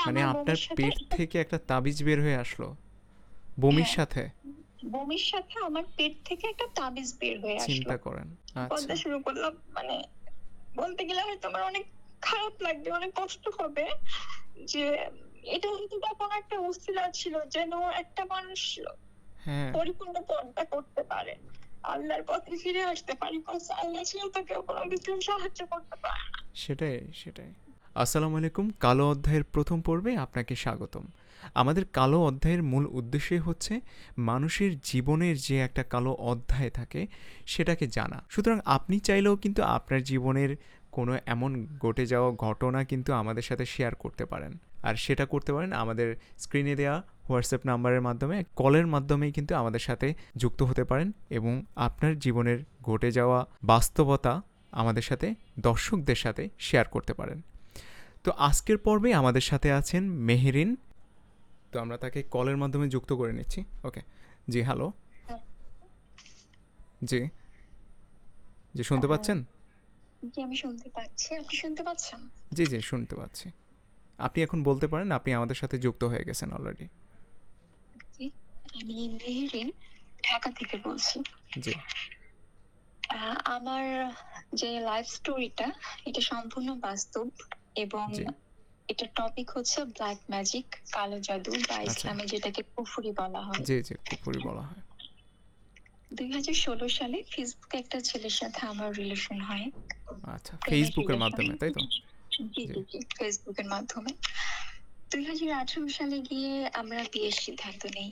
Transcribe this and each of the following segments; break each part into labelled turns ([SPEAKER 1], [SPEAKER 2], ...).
[SPEAKER 1] মানে
[SPEAKER 2] আমার
[SPEAKER 1] আপনার
[SPEAKER 2] বমির সাথে
[SPEAKER 1] পেট
[SPEAKER 2] এটা
[SPEAKER 1] থেকে একটা তাবিজ বের হয়ে আসলো বমির
[SPEAKER 2] হ্যাঁ,
[SPEAKER 1] সাথে?
[SPEAKER 2] বমির সাথে আমার পেট থেকে একটা তাবিজ বের হয়ে আসলো।
[SPEAKER 1] চিন্তা করেন। আচ্ছা।
[SPEAKER 2] বলতে শুরু করলাম মানে বলতে গেলে হয়তো আমার অনেক খারাপ লাগবে, অনেক কষ্ট হবে যে এটা হয়তোবা কোনো একটা উছিলা ছিল যেন একটা মানুষ
[SPEAKER 1] হ্যাঁ,
[SPEAKER 2] পরিপূর্ণ পর্দা করতে পারে। আল্লাহর পথে ফিরে আসতে পারে। কজ আল্লাহ ছাড়া তো কেউ কোনো কিছু সাহায্য করতে পারে না।
[SPEAKER 1] সেটাই, সেটাই। আসসালামু আলাইকুম। কালো অধ্যায়ের প্রথম পর্বে আপনাকে স্বাগতম। আমাদের কালো অধ্যায়ের মূল উদ্দেশ্যই হচ্ছে মানুষের জীবনের যে একটা কালো অধ্যায় থাকে সেটাকে জানা। সুতরাং আপনি চাইলেও কিন্তু আপনার জীবনের কোনো এমন ঘটে যাওয়া ঘটনা কিন্তু আমাদের সাথে শেয়ার করতে পারেন। আর সেটা করতে পারেন আমাদের স্ক্রিনে দেওয়া হোয়াটসঅ্যাপ নাম্বারের মাধ্যমে, কলের মাধ্যমেই কিন্তু আমাদের সাথে যুক্ত হতে পারেন এবং আপনার জীবনের ঘটে যাওয়া বাস্তবতা আমাদের সাথে, দর্শকদের সাথে শেয়ার করতে পারেন। তো আজকের পর্বে আমাদের সাথে আছেন মেহেরিন। তো আমরা তাকে কলের মাধ্যমে যুক্ত করে নিচ্ছি। ওকে। জি, হ্যালো। জি, জি, শুনতে
[SPEAKER 2] আহ,
[SPEAKER 1] পাচ্ছেন?
[SPEAKER 2] জি আমি শুনতে পাচ্ছি। আপনি শুনতে পাচ্ছেন?
[SPEAKER 1] জি, জি, শুনতে পাচ্ছি। আপনি এখন বলতে পারেন আপনি আমাদের সাথে যুক্ত হয়ে গেছেন অলরেডি।
[SPEAKER 2] জি, আমি মেহেরিন ঢাকা থেকে বলছি।
[SPEAKER 1] জি,
[SPEAKER 2] আমার যে লাইফ স্টোরিটা এটা সম্পূর্ণ বাস্তব এবং
[SPEAKER 1] জি।
[SPEAKER 2] এটার টপিক হচ্ছে ব্ল্যাক ম্যাজিক, কালো জাদু বা
[SPEAKER 1] আচ্ছা।
[SPEAKER 2] ইসলামে যেটাকে কুফরি বলা হয়।
[SPEAKER 1] জি, জি, কুপুরি বলা হয়।
[SPEAKER 2] 2016 সালে ফেসবুকে একটা ছেলের সাথে আমার রিলেশন হয়।
[SPEAKER 1] আচ্ছা,
[SPEAKER 2] প্রেমের
[SPEAKER 1] ফেসবুকের
[SPEAKER 2] রিলেশন।
[SPEAKER 1] মাধ্যমে, তাই তো?
[SPEAKER 2] জি
[SPEAKER 1] জি,
[SPEAKER 2] জি জি ফেসবুকের মাধ্যমে 2018 সালে গিয়ে আমরা বিয়ের সিদ্ধান্ত নেই।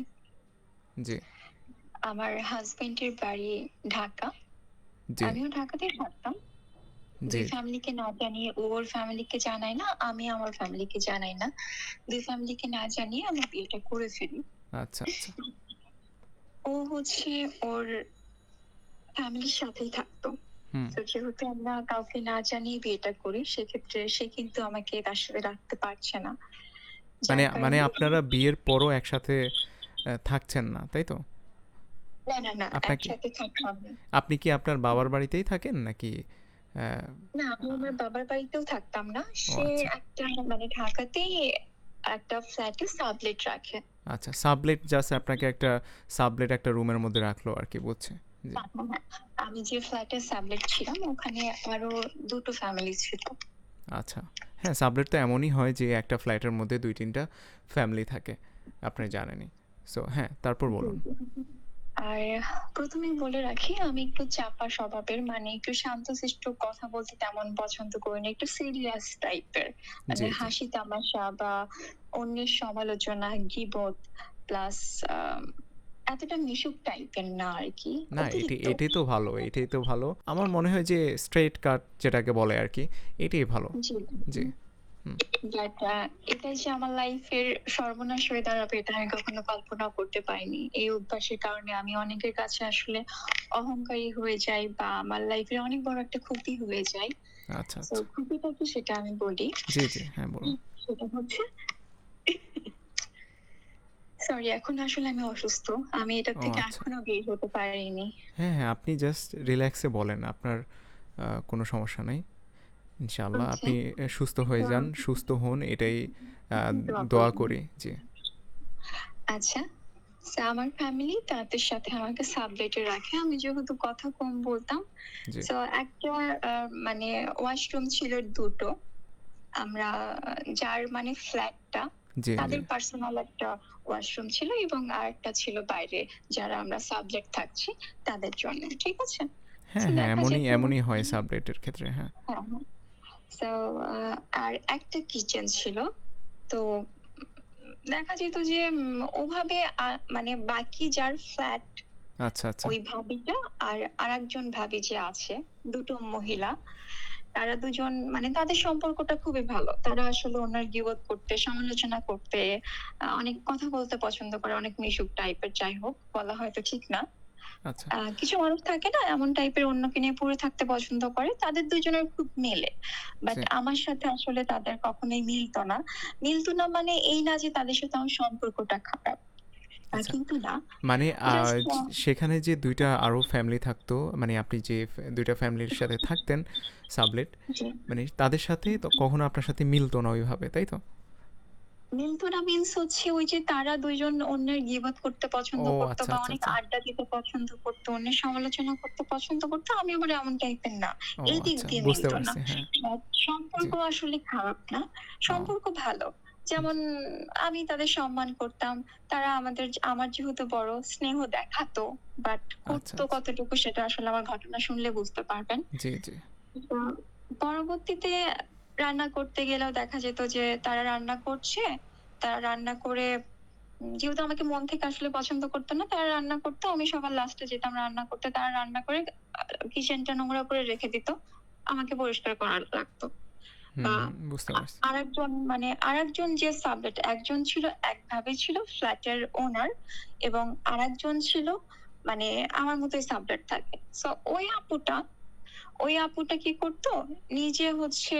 [SPEAKER 1] জি,
[SPEAKER 2] আমার হাজবেন্ডের বাড়ি ঢাকা,
[SPEAKER 1] জি,
[SPEAKER 2] আমিও ঢাকাতেই থাকতাম।
[SPEAKER 1] জি,
[SPEAKER 2] দুই ফ্যামিলিকে না জানিয়ে ও ওর ফ্যামিলিকে জানাই না, আমি আমার ফ্যামিলিকে জানাই না। দুই ফ্যামিলিকে না জানিয়ে আমরা বিয়েটা করে ফেলি।
[SPEAKER 1] আচ্ছা, আচ্ছা।
[SPEAKER 2] ও হচ্ছে ওর ফ্যামিলির সাথেই থাকতো।
[SPEAKER 1] হুম।
[SPEAKER 2] তো যেহেতু আমরা কাউকে না জানিয়ে বিয়েটা করি সেক্ষেত্রে সে কিন্তু আমাকে তার সাথে রাখতে পারছে না,
[SPEAKER 1] মানে
[SPEAKER 2] যার
[SPEAKER 1] মানে
[SPEAKER 2] কারণে
[SPEAKER 1] আপনারা বিয়ের পরও একসাথে থাকছেন না, তাই তো?
[SPEAKER 2] না না না
[SPEAKER 1] আপনাকে
[SPEAKER 2] একসাথে থাকতাম না।
[SPEAKER 1] আপনি কি আপনার বাবার বাড়িতেই থাকেন নাকি? আহ,
[SPEAKER 2] না আমি আমার বাবার বাড়িতেও থাকতাম না।
[SPEAKER 1] ও
[SPEAKER 2] সে
[SPEAKER 1] আচ্ছা,
[SPEAKER 2] একটা মানে ঢাকাতেই একটা ফ্ল্যাটে সাবলেট রাখে।
[SPEAKER 1] আচ্ছা, সাবলেট জাস্ট আপনাকে একটা সাবলেট একটা রুমের মধ্যে রাখলো আর কি, বুঝছে। জি,
[SPEAKER 2] হ্যাঁ, হ্যাঁ, হ্যাঁ। আমি যে ফ্ল্যাটে সাবলেট ছিলাম ওখানে আরো দুটো ফ্যামিলি ছিল।
[SPEAKER 1] আচ্ছা। হ্যাঁ, সাবলেট তো এমনই হয় যে একটা ফ্ল্যাটের মধ্যে ২-৩টা ফ্যামিলি থাকে। আপনি জানেনই। সো হ্যাঁ, তারপর
[SPEAKER 2] জি,
[SPEAKER 1] বলুন।
[SPEAKER 2] জি। আর প্রথমেই বলে রাখি আমি একটু চাপা স্বভাবের, মানে একটু শান্তশিষ্ট, কথা বলতে তেমন পছন্দ করি না, একটু সিরিয়াস টাইপের, মানে
[SPEAKER 1] জি, জি।
[SPEAKER 2] হাসি তামাশা বা অন্যের সমালোচনা, গীবত প্লাস এতটা মিশুক টাইপের না আর কি,
[SPEAKER 1] না,
[SPEAKER 2] অতিরিক্ত।
[SPEAKER 1] এটাই তো ভালো, এটাই তো ভালো। আমার মনে হয় যে স্ট্রেইট কাট যেটাকে বলে আর কি, এটাই ভালো।
[SPEAKER 2] জি,
[SPEAKER 1] জি, হুম।
[SPEAKER 2] বাট এটাই যে আমার লাইফের সর্বনাশ হয়ে দাঁড়াবে এটা আমি কখনো কল্পনা করতে পারিনি। এই অভ্যাসের কারণে আমি অনেকের কাছে আসলে অহংকারী হয়ে যাই বা আমার লাইফের অনেক বড় একটা ক্ষতি হয়ে যায়।
[SPEAKER 1] আচ্ছা,
[SPEAKER 2] তো
[SPEAKER 1] আচ্ছা।
[SPEAKER 2] ক্ষতিটা কি সেটা আমি বলি।
[SPEAKER 1] জি, জি, হ্যাঁ, বলুন।
[SPEAKER 2] সেটা হচ্ছে সরি, এখন আসলে আমি অসুস্থ। আমি এটার
[SPEAKER 1] ও
[SPEAKER 2] থেকে
[SPEAKER 1] আচ্ছা।
[SPEAKER 2] এখনো বের হতে পারিনি।
[SPEAKER 1] হ্যাঁ, হ্যাঁ, আপনি জাস্ট রিল্যাক্সে বলেন। আপনার কোনো সমস্যা নেই। ইনশাআল্লাহ
[SPEAKER 2] ওকে।
[SPEAKER 1] আপনি সুস্থ হয়ে
[SPEAKER 2] তো
[SPEAKER 1] যান, সুস্থ হন এটাই আ
[SPEAKER 2] দোয়া
[SPEAKER 1] দোয়া
[SPEAKER 2] করবেন।
[SPEAKER 1] করি। জি,
[SPEAKER 2] আচ্ছা, আমার ফ্যামিলি তাদের সাথে আমাকে সাবলেটে রাখে। আমি যেহেতু কথা কম বলতাম,
[SPEAKER 1] জি,
[SPEAKER 2] সো একটা মানে ওয়াশরুম ছিল দুটো। আমরা যার মানে ফ্ল্যাটটা
[SPEAKER 1] জি, জি।
[SPEAKER 2] তাদের পার্সোনাল একটা ওয়াশরুম ছিল এবং আরেকটা ছিল বাইরে, যারা আমরা সাবলেট থাকছি তাদের জন্য। ঠিক আছে?
[SPEAKER 1] হ্যাঁ,
[SPEAKER 2] তো
[SPEAKER 1] হ্যাঁ,
[SPEAKER 2] দেখা
[SPEAKER 1] এমনই
[SPEAKER 2] যেত
[SPEAKER 1] এমনই হয় সাবরেটের ক্ষেত্রে, হ্যাঁ।
[SPEAKER 2] হ্যাঁ, হ্যাঁ। সো আর একটা কিচেন ছিল। তো দেখা যেত যে ওভাবে মানে বাকি যার ফ্ল্যাট
[SPEAKER 1] আচ্ছা, আচ্ছা,
[SPEAKER 2] ওই ভাবিটা আর আরেকজন ভাবি যে আছে, দুটো মহিলা, তারা দুজন মানে তাদের সম্পর্কটা খুবই ভালো। তারা আসলে ওনার গিবত করতে, সমালোচনা করতে, অনেক কথা বলতে পছন্দ করে, অনেক মিশুক টাইপের। যাই হোক, বলা হয়তো ঠিক না।
[SPEAKER 1] আচ্ছা,
[SPEAKER 2] কিছু মানুষ থাকে না এমন টাইপের, অন্যকে নিয়ে পড়ে থাকতে পছন্দ করে। তাদের দুজনের খুব মেলে। বাট
[SPEAKER 1] জি।
[SPEAKER 2] আমার সাথে আসলে তাদের কখনোই মিলতো না। মিলতো না মানে এই না যে তাদের সাথে আমার সম্পর্কটা খারাপ।
[SPEAKER 1] আচ্ছা।
[SPEAKER 2] কিন্তু না,
[SPEAKER 1] মানে
[SPEAKER 2] জাস্ট
[SPEAKER 1] সেখানে যে ২ টা আরো ফ্যামিলি থাকতো, মানে আপনি যে ২ টা ফ্যামিলির সাথে থাকতেন সাবলেট,
[SPEAKER 2] জি।
[SPEAKER 1] মানে তাদের সাথে তো কখনো আপনার সাথে মিলতো না ওইভাবে, তাই তো?
[SPEAKER 2] মিলতো না মিন্স হচ্ছে ওই যে তারা ২ জন অন্যের গীবত করতে
[SPEAKER 1] ও
[SPEAKER 2] পছন্দ করতো
[SPEAKER 1] আচ্ছা,
[SPEAKER 2] বা
[SPEAKER 1] আচ্ছা,
[SPEAKER 2] অনেক
[SPEAKER 1] আচ্ছা।
[SPEAKER 2] আড্ডা দিতে পছন্দ করতো, অন্যের সমালোচনা করতে পছন্দ করতো। আমি আবার এমন টাইপের না।
[SPEAKER 1] ও
[SPEAKER 2] এই দিক
[SPEAKER 1] আচ্ছা,
[SPEAKER 2] দিয়ে
[SPEAKER 1] বুঝতে
[SPEAKER 2] মিলতো না।
[SPEAKER 1] পারছি। হ্যাঁ, জি।
[SPEAKER 2] সম্পর্ক আসলে খারাপ না।
[SPEAKER 1] ও
[SPEAKER 2] সম্পর্ক ভালো। যেমন আমি তাদের সম্মান করতাম। তারা আমার যেহেতু বড় স্নেহ দেখাতো। বাট
[SPEAKER 1] আচ্ছা,
[SPEAKER 2] করতো
[SPEAKER 1] আচ্ছা।
[SPEAKER 2] কতটুকু সেটা আসলে আমার ঘটনা শুনলে বুঝতে পারবেন।
[SPEAKER 1] জি, জি।
[SPEAKER 2] তো পরবর্তীতে রান্না করতে গেলেও দেখা যেত যে তারা রান্না করছে। তারা রান্না করে যেহেতু আমাকে মন থেকে আসলে পছন্দ করত না, তারা রান্না করত। আমি সবার লাস্টে যেতাম রান্না করতে। তারা রান্না করে কিচেনটা নোংরা করে রেখে দিত। আমাকে পরিষ্কার করা লাগতো।
[SPEAKER 1] হুম,
[SPEAKER 2] বা
[SPEAKER 1] হুম, বুঝতে পারছি।
[SPEAKER 2] আরেকজন যে সাবলেট একজন ছিল একভাবে ছিল ফ্ল্যাটের ওনার এবং আরেকজন ছিল মানে আমার মতোই সাবলেট থাকে। সো ওই আপুটা কি করতো? নিজে হচ্ছে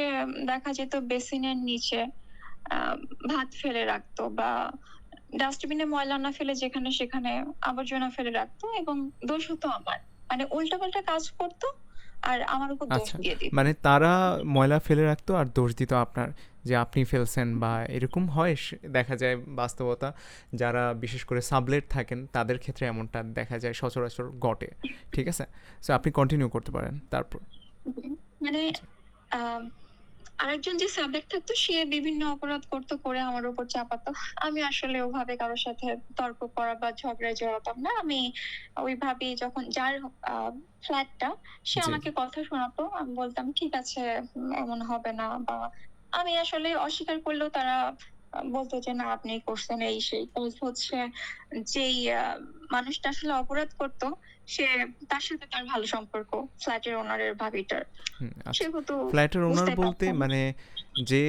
[SPEAKER 2] দেখা যেত বেসিনের নিচে আ ভাত ফেলে রাখতো বা ডাস্টবিনে ময়লা না ফেলে যেখানে সেখানে আবর্জনা ফেলে রাখতো এবং দোষ হতো আমার। মানে উল্টাপাল্টা কাজ করতো আর আমার উপর দোষ
[SPEAKER 1] আচ্ছা।
[SPEAKER 2] দিয়ে দিত।
[SPEAKER 1] মানে তারা ময়লা ফেলে রাখতো আর দোষ দিত আপনার যে আপনি ফেলছেন বা এরকম হয় দেখা যায় বাস্তবতা যারা বিশেষ করে সাবলেট থাকেন তাদের ক্ষেত্রে এমনটা দেখা যায় সচরাচর ঘটে। ঠিক আছে? সো আপনি কন্টিনিউ করতে পারেন। তারপর?
[SPEAKER 2] মানে
[SPEAKER 1] জি।
[SPEAKER 2] আ আরেকজন যে সাবজেক্ট থাকতো সে বিভিন্ন অপরাধ করতো, করে আমার উপর চাপাতো। আমি আসলে ওভাবে কারো সাথে তর্ক করা বা ঝগড়ায় জড়াতাম না। আমি ওইভাবেই যখন যার আ ফ্ল্যাটটা সে
[SPEAKER 1] জি, জি।
[SPEAKER 2] আমাকে কথা শোনাতো। আমি বলতাম, "ঠিক আছে, এমন হবে না" বা আমি আসলে অস্বীকার করলেও তারা বলত যে, "না, আপনিই করছেন" এই সেই। প্লাস হচ্ছে যেই মানুষটা আসলে অপরাধ করতো সে তার সাথে তার ভালো সম্পর্ক ফ্ল্যাটের ওনারের ভাবিটার।
[SPEAKER 1] হুম, আচ্ছা।
[SPEAKER 2] সেহেতু
[SPEAKER 1] ফ্ল্যাটের ওনার
[SPEAKER 2] বুঝতেই
[SPEAKER 1] বলতে
[SPEAKER 2] পারছেন।
[SPEAKER 1] মানে যে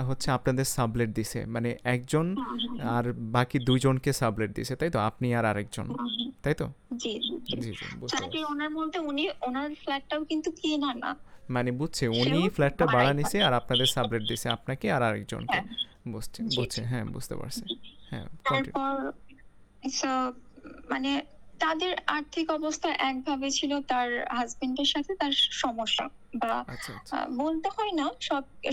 [SPEAKER 1] হচ্ছে আপনাদের সাবলেট দিছে। মানে একজন
[SPEAKER 2] হুম, হুম, হুম।
[SPEAKER 1] আর বাকি ২ জনকে সাবলেট দিছে, তাই তো? আপনি আর আরেকজন,
[SPEAKER 2] হুম, হুম।
[SPEAKER 1] তাই তো?
[SPEAKER 2] জি, জি, জি।
[SPEAKER 1] জি, জি, বুঝতে
[SPEAKER 2] ফ্ল্যাটের
[SPEAKER 1] পারছি।
[SPEAKER 2] ওনার বলতে ওনার ফ্ল্যাটটাও কিন্তু কেনা না।
[SPEAKER 1] মানে বুঝছি, উনি
[SPEAKER 2] সেও
[SPEAKER 1] ফ্ল্যাটটা ভাড়া
[SPEAKER 2] ভাড়াই
[SPEAKER 1] নিছে
[SPEAKER 2] থাকে।
[SPEAKER 1] আর আপনাদের সাবলেট দিছে আপনাকে আর আরেকজনকে।
[SPEAKER 2] হ্যাঁ,
[SPEAKER 1] বুঝছি,
[SPEAKER 2] জি,
[SPEAKER 1] বুঝছি।
[SPEAKER 2] জি।
[SPEAKER 1] হ্যাঁ, বুঝতে পারছি। হ্যাঁ, কন্টিনিউ।
[SPEAKER 2] তারপর সো মানে তাদের আর্থিক অবস্থা একভাবে ছিল, তার হাসব্যান্ডের সাথে তার সমস্যা বা
[SPEAKER 1] আচ্ছা, আচ্ছা।
[SPEAKER 2] বলতে হয় না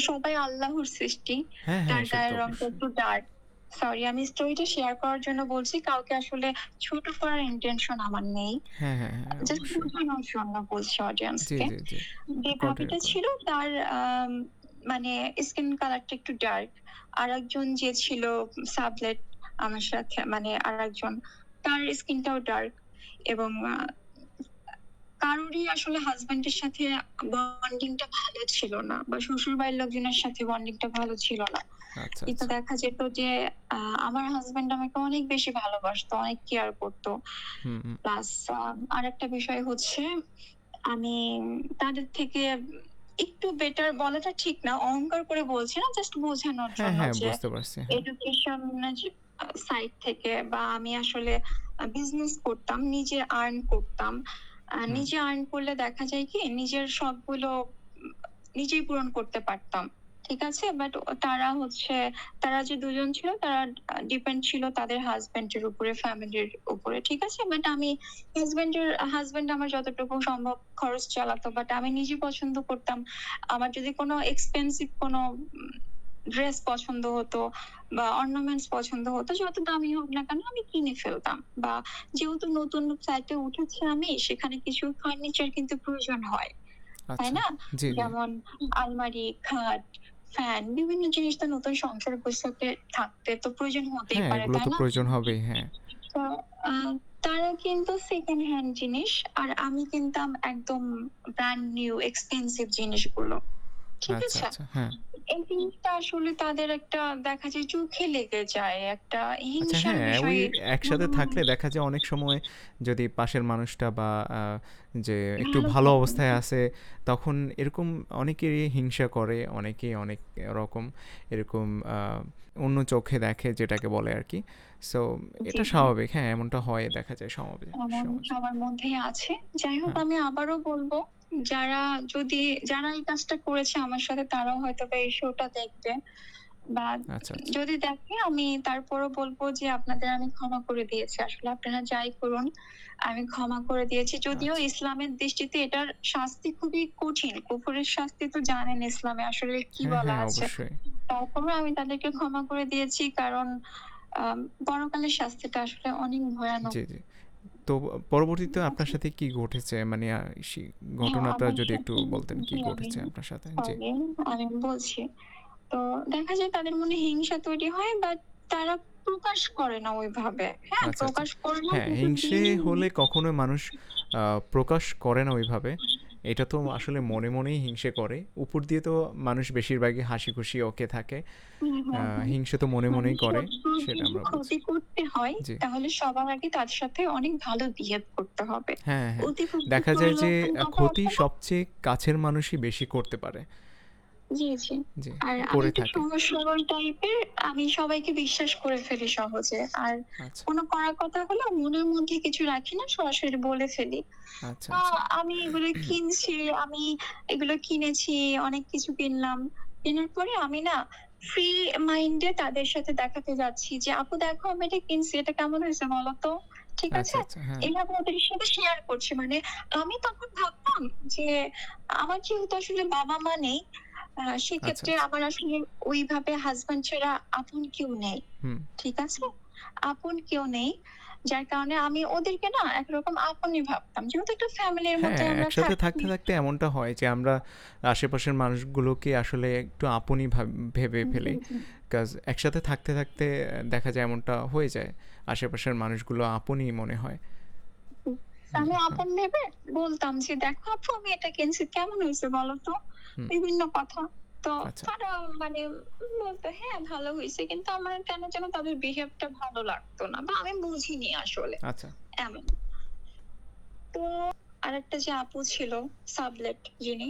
[SPEAKER 2] সবাই আল্লাহর সৃষ্টি।
[SPEAKER 1] হ্যাঁ, হ্যাঁ,
[SPEAKER 2] তার
[SPEAKER 1] সে তো
[SPEAKER 2] গায়ের রংটা
[SPEAKER 1] অবশ্যই।
[SPEAKER 2] একটু ডার্ক। সরি, আমি স্টোরিটা শেয়ার করার জন্য বলছি। কাউকে আসলে ছোট করার ইনটেনশন আমার নেই।
[SPEAKER 1] হ্যাঁ, হ্যাঁ, হ্যাঁ,
[SPEAKER 2] জাস্ট
[SPEAKER 1] অবশ্যই।
[SPEAKER 2] বোঝানোর জন্য বলছি
[SPEAKER 1] জি,
[SPEAKER 2] অডিয়েন্সকে।
[SPEAKER 1] জি, জি।
[SPEAKER 2] যে
[SPEAKER 1] কন্টিনিউ
[SPEAKER 2] ভাবিটা
[SPEAKER 1] করুন।
[SPEAKER 2] ছিল তার মানে স্কিন কালারটা একটু ডার্ক। আরেকজন যে ছিল সাবলেট আমার সাথে মানে আরেকজন তার স্কিনটাও ডার্ক এবং কারোরই আসলে হাসব্যান্ডের সাথে বন্ডিংটা ভালো ছিল না বা শ্বশুরবাড়ির লোকজনের সাথে বন্ডিংটা ভালো ছিল না।
[SPEAKER 1] আচ্ছা,
[SPEAKER 2] কিন্তু
[SPEAKER 1] আচ্ছা।
[SPEAKER 2] দেখা যেত যে আমার হাসব্যান্ড আমাকে অনেক বেশি ভালোবাসতো, অনেক কেয়ার করতো।
[SPEAKER 1] হুম, হুম।
[SPEAKER 2] প্লাস আরেকটা বিষয় হচ্ছে আমি তাদের থেকে একটু বেটার বলাটা ঠিক না। অহংকার করে বলছি না, জাস্ট বোঝানোর
[SPEAKER 1] হ্যাঁ,
[SPEAKER 2] জন্য
[SPEAKER 1] হ্যাঁ,
[SPEAKER 2] যে
[SPEAKER 1] বুঝতে পারছি। হ্যাঁ।
[SPEAKER 2] এডুকেশন সাইড থেকে বা আমি আসলে বিজনেস করতাম, নিজে আর্ন করতাম।
[SPEAKER 1] হুম।
[SPEAKER 2] নিজে আর্ন করলে দেখা যায় কি নিজের শখগুলো নিজেই পূরণ করতে পারতাম। ঠিক আছে? বাট তারা যে ২ জন ছিল তারা ডিপেন্ড ছিল তাদের হাসব্যান্ডের উপরে, ফ্যামিলির উপরে। ঠিক আছে? বাট আমি হাসব্যান্ড আমার যতটুকু সম্ভব খরচ চালাতো। বাট আমি নিজে পছন্দ করতাম। আমার যদি কোনো এক্সপেনসিভ কোনো ড্রেস পছন্দ হতো বা অর্নামেন্টস পছন্দ হতো, যত দামি হোক না কেন আমি কিনে ফেলতাম। বা যেহেতু নতুন ফ্ল্যাটে উঠেছি আমি, সেখানে কিছু ফার্নিচার কিন্তু প্রয়োজন হয়। তাই
[SPEAKER 1] আচ্ছা।
[SPEAKER 2] না?
[SPEAKER 1] জি, জি।
[SPEAKER 2] যেমন আলমারি, খাট, ফ্যান বিভিন্ন জিনিস তো নতুন সংসার গোছাতে থাকতে তো প্রয়োজন হতেই
[SPEAKER 1] হ্যাঁ,
[SPEAKER 2] পারে,
[SPEAKER 1] এগুলো
[SPEAKER 2] তাই
[SPEAKER 1] তো
[SPEAKER 2] না?
[SPEAKER 1] প্রয়োজন হবেই। হ্যাঁ।
[SPEAKER 2] তো আ তারা কিন্তু সেকেন্ড হ্যান্ড জিনিস আর আমি কিনতাম একদম ব্র্যান্ড নিউ এক্সপেনসিভ জিনিসগুলো। ঠিক
[SPEAKER 1] আচ্ছা,
[SPEAKER 2] আছে?
[SPEAKER 1] আচ্ছা। হ্যাঁ।
[SPEAKER 2] এই জিনিসটা আসলে তাদের একটা দেখা যায় চোখে লেগে যায়। একটা
[SPEAKER 1] আচ্ছা
[SPEAKER 2] হিংসার
[SPEAKER 1] হ্যাঁ, ওই
[SPEAKER 2] বিষয়
[SPEAKER 1] একসাথে
[SPEAKER 2] ভালো
[SPEAKER 1] থাকলে
[SPEAKER 2] মানুষ
[SPEAKER 1] দেখা যায় অনেক সময় যদি পাশের মানুষটা বা যে একটু
[SPEAKER 2] ভালো
[SPEAKER 1] ভালো
[SPEAKER 2] থাকে না।
[SPEAKER 1] অবস্থায় আছে, তখন এরকম অনেকেরই হিংসা করে, অনেকেই অনেক রকম এরকম অন্য চোখে দেখে যেটাকে বলে আরকি। সো
[SPEAKER 2] জি,
[SPEAKER 1] এটা
[SPEAKER 2] জি।
[SPEAKER 1] স্বাভাবিক। হ্যাঁ, এমনটা হয় দেখা যায়
[SPEAKER 2] এমন
[SPEAKER 1] সমাজে।
[SPEAKER 2] সবার মধ্যেই আছে। যাই হোক
[SPEAKER 1] হ্যাঁ,
[SPEAKER 2] আমি আবারও বলব, যারা যারা এই কাজটা করেছে আমার সাথে তারাও হয়তোবা এই শোটা দেখবে। বা
[SPEAKER 1] আচ্ছা, আচ্ছা।
[SPEAKER 2] যদি দেখে আমি তারপরও বলব যে, "আপনাদের আমি ক্ষমা করে দিয়েছি। আসলে আপনারা যাই করুন, আমি ক্ষমা করে দিয়েছি।" যদিও
[SPEAKER 1] আচ্ছা।
[SPEAKER 2] ইসলামের দৃষ্টিতে এটার শাস্তি খুবই কঠিন। কুফরের শাস্তি তো জানেন ইসলামে আসলে কি
[SPEAKER 1] হ্যাঁ,
[SPEAKER 2] বলা
[SPEAKER 1] হ্যাঁ,
[SPEAKER 2] আছে।
[SPEAKER 1] অবশ্যই।
[SPEAKER 2] তারপরেও আমি তাদেরকে ক্ষমা করে দিয়েছি কারণ পরকালের শাস্তিটা আসলে অনেক ভয়ানক।
[SPEAKER 1] জি, জি। তো পরবর্তীতে আপনার সাথে কি ঘটেছে? মানে সে
[SPEAKER 2] হ্যাঁ,
[SPEAKER 1] ঘটনাটা
[SPEAKER 2] আমার
[SPEAKER 1] যদি একটু
[SPEAKER 2] সাথে
[SPEAKER 1] বলতেন কি
[SPEAKER 2] জি, আমি
[SPEAKER 1] ঘটেছে আপনার সাথে? জি।
[SPEAKER 2] সরি আমি বলছি। তো দেখা যায় তাদের মনে হিংসা তৈরি হয় বাট তারা প্রকাশ করে না ওইভাবে। হ্যাঁ?
[SPEAKER 1] আচ্ছা, আচ্ছা।
[SPEAKER 2] প্রকাশ করলেও
[SPEAKER 1] হ্যাঁ,
[SPEAKER 2] কিন্তু
[SPEAKER 1] হিংসে
[SPEAKER 2] দিনই
[SPEAKER 1] হলে কখনোই মানুষ প্রকাশ করে না ওইভাবে। এটা তো আসলে মনে, মনেই হিংসে করে। উপর দিয়ে তো মানুষ বেশিরভাগই হাসিখুশি ওকে থাকে।
[SPEAKER 2] হুম, হুম, হুম।
[SPEAKER 1] হিংসে তো মনে,
[SPEAKER 2] মানে
[SPEAKER 1] মনেই করে।
[SPEAKER 2] শত্রুর
[SPEAKER 1] সেটা
[SPEAKER 2] যদি
[SPEAKER 1] আমরা বুঝি।
[SPEAKER 2] ক্ষতি করতে হয়
[SPEAKER 1] জি।
[SPEAKER 2] তাহলে সবার আগে তার সাথে অনেক ভালো বিহেভ করতে হবে।
[SPEAKER 1] হ্যাঁ, হ্যাঁ।
[SPEAKER 2] অতিভক্তি
[SPEAKER 1] দেখা যায় যে
[SPEAKER 2] পরিলোপন কথা
[SPEAKER 1] ক্ষতি
[SPEAKER 2] আছে না?
[SPEAKER 1] সবচেয়ে কাছের মানুষই বেশি করতে পারে।
[SPEAKER 2] জি, জি।
[SPEAKER 1] জি,
[SPEAKER 2] আর আমি
[SPEAKER 1] করে
[SPEAKER 2] একটু
[SPEAKER 1] থাকে।
[SPEAKER 2] সহজ সরল টাইপের। আমি সবাইকে বিশ্বাস করে ফেলি সহজে। আর
[SPEAKER 1] আচ্ছা,
[SPEAKER 2] কোন কড়া কথা হলে মনের মধ্যে কিছু রাখি না, সরাসরি বলে ফেলি।
[SPEAKER 1] আচ্ছা,
[SPEAKER 2] আ
[SPEAKER 1] আচ্ছা।
[SPEAKER 2] আমি এগুলো কিনছি, আমি এগুলো কিনেছি, অনেক কিছু কিনলাম। কেনার পরে আমি না ফ্রি মাইন্ড এ তাদের সাথে দেখাতে যাচ্ছি যে, "আপু দেখো আমি এটা কিনছি। এটা কেমন হইছে বলো তো?" ঠিক
[SPEAKER 1] আচ্ছা,
[SPEAKER 2] আছে?
[SPEAKER 1] আচ্ছা। হ্যাঁ।
[SPEAKER 2] এভাবে ওদের সাথে শেয়ার করছি। মানে আমি তখন ভাবতাম যে, আমার যেহেতু আসলে বাবা-মা নেই,
[SPEAKER 1] আচ্ছা,
[SPEAKER 2] সেক্ষেত্রে
[SPEAKER 1] আচ্ছা।
[SPEAKER 2] আমার আসলে ওইভাবে হাসব্যান্ড ছাড়া আপন কেউ নেই।
[SPEAKER 1] হুম।
[SPEAKER 2] ঠিক আছে? আপন কেউ নেই। যার কারণে আমি ওদেরকে না একরকম আপনই ভাবতাম। যেহেতু একটা ফ্যামিলির
[SPEAKER 1] হ্যাঁ,
[SPEAKER 2] মধ্যে আমরা
[SPEAKER 1] একসাথে
[SPEAKER 2] থাকি।
[SPEAKER 1] থাকতে, থাকতে এমনটা হয় যে আমরা আশেপাশের মানুষগুলোকে আসলে একটু আপনই ভেবে
[SPEAKER 2] জি,
[SPEAKER 1] ফেলি।
[SPEAKER 2] জি।
[SPEAKER 1] একসাথে থাকতে, থাকতে দেখা যায় এমনটা হয়ে যায়। আশেপাশের মানুষগুলো আপনই মনে হয়।
[SPEAKER 2] হুম।
[SPEAKER 1] জি,
[SPEAKER 2] আমি
[SPEAKER 1] হ্যাঁ।
[SPEAKER 2] আপন ভেবে বলতাম যে, "দেখো আপু আমি এটা কিনছি। কেমন হইছে বলো তো?"
[SPEAKER 1] হুম।
[SPEAKER 2] বিভিন্ন কথা। তো
[SPEAKER 1] আচ্ছা,
[SPEAKER 2] তারা মানে বলত, "হ্যাঁ, ভালো হইছে।" কিন্তু আমার কেন যেন তাদের বিহেভটা ভালো লাগতো না বা আমি বুঝিনি আসলে
[SPEAKER 1] আচ্ছা।
[SPEAKER 2] এমন। তো আরেকটা যে আপু ছিল সাবলেট যিনি,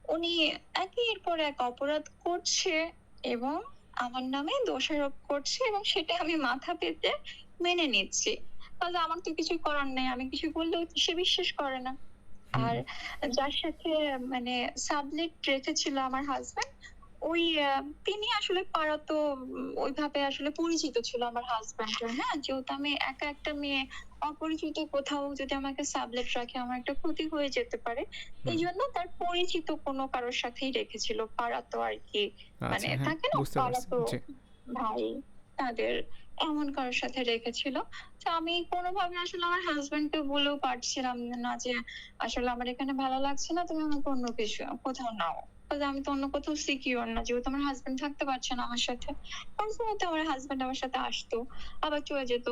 [SPEAKER 2] উনি একের পর এক অপরাধ করছে এবং আমার নামে দোষারোপ করছে এবং সেটা আমি মাথা পেতে মেনে নিচ্ছি। তাহলে আমার তো কিছু করার নেই। আমি কিছু বললেও সে বিশ্বাস করে না।
[SPEAKER 1] হুম,
[SPEAKER 2] আর যার সাথে মানে সাবলেট রেখেছিল আমার হাসব্যান্ড, ওই তিনি আসলে পাড়াতো ওইভাবে আসলে পরিচিত ছিল আমার হাসব্যান্ডের, হ্যাঁ? যেহেতু আমি একা একটা মেয়ে, অপরিচিত কোথাও যদি আমাকে সাবলেট রাখে আমার একটা ক্ষতি হয়ে যেতে পারে।
[SPEAKER 1] হুম।
[SPEAKER 2] এইজন্য তার পরিচিত কোনো কারোর সাথেই রেখেছিল। পাড়াতো আরকি। মানে
[SPEAKER 1] আচ্ছা, হ্যাঁ,
[SPEAKER 2] থাকে না?
[SPEAKER 1] বুঝতে পারছি।
[SPEAKER 2] পাড়াতো
[SPEAKER 1] জি।
[SPEAKER 2] ভাই তাদের এমন কারোর সাথে রেখেছিল। তো আমি কোনোভাবে আসলে আমার হাসব্যান্ডকে বলেও পারছিলাম না যে, "আসলে আমার এখানে ভালো লাগছে না। তুমি আমাকে অন্য কিছু কোথাও নাও।" বলতে আমি তো অন্য কোথাও সিকিউর না। যেহেতু আমার হাসব্যান্ড থাকতে পারছে না আমার সাথে। মাঝে মধ্যে আমার হাসব্যান্ড আমার সাথে আসতো, আবার চলে যেত।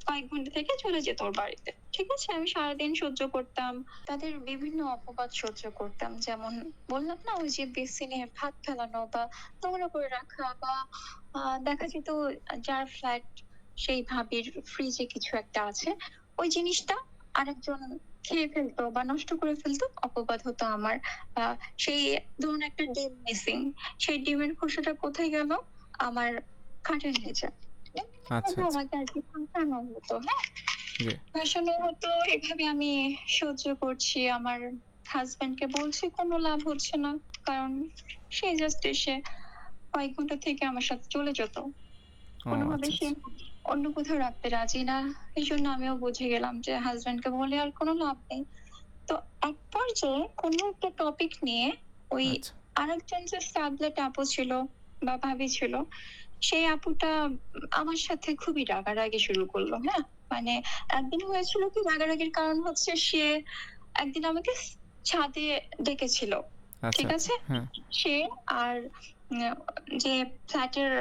[SPEAKER 2] কয়েক ঘন্টা থেকে চলে যেত ওর বাড়িতে। ঠিক আছে? আমি সারাদিন সহ্য করতাম। তাদের বিভিন্ন অপবাদ সহ্য করতাম। যেমন বললাম না ওই যে বেসিনে ভাত ফেলানো বা নোংরা করে রাখা বা দেখা যেত যার ফ্ল্যাট সেই ভাবির ফ্রিজে কিছু একটা আছে। ওই জিনিসটা আরেকজন খেয়ে ফেলতো বা নষ্ট করে ফেলতো, অপবাদ হতো আমার। আ সেই ধরুন একটা ডিম মিসিং। সেই ডিমের খোসাটা কোথায় গেল? আমার খাটের নিচে।
[SPEAKER 1] আচ্ছা,
[SPEAKER 2] এভাবে
[SPEAKER 1] আচ্ছা।
[SPEAKER 2] আমাকে আরকি ফাঁসানো হতো, হ্যাঁ?
[SPEAKER 1] জি।
[SPEAKER 2] ফাঁসানো হতো, এভাবে আমি সহ্য করছি। আমার হাসব্যান্ডকে বলছি কোনো লাভ হচ্ছে না। কারণ সে জাস্ট এসে কয়েক ঘন্টা থেকে আমার সাথে চলে যেত।
[SPEAKER 1] ও
[SPEAKER 2] কোনোভাবে
[SPEAKER 1] আচ্ছা,
[SPEAKER 2] সে
[SPEAKER 1] আচ্ছা।
[SPEAKER 2] অন্য কোথাও রাখতে রাজি না। এজন্য আমিও বুঝে গেলাম যে হাসব্যান্ডকে বলে আর কোনো লাভ নেই। তো এক পর্যায়ে কোনো একটা টপিক নিয়ে ওই
[SPEAKER 1] আচ্ছা।
[SPEAKER 2] আরেকজন যে সাবলেট আপু ছিল বা ভাবি ছিল, সেই আপুটা আমার সাথে খুবই রাগারাগি শুরু করলো, হ্যাঁ? মানে একদিন হয়েছিল কি রাগারাগির কারণ হচ্ছে সে একদিন আমাকে ছাদে ডেকেছিল।
[SPEAKER 1] আচ্ছা,
[SPEAKER 2] ঠিক
[SPEAKER 1] আচ্ছা।
[SPEAKER 2] আছে?
[SPEAKER 1] হ্যাঁ।
[SPEAKER 2] সে আর উম যে ফ্ল্যাটের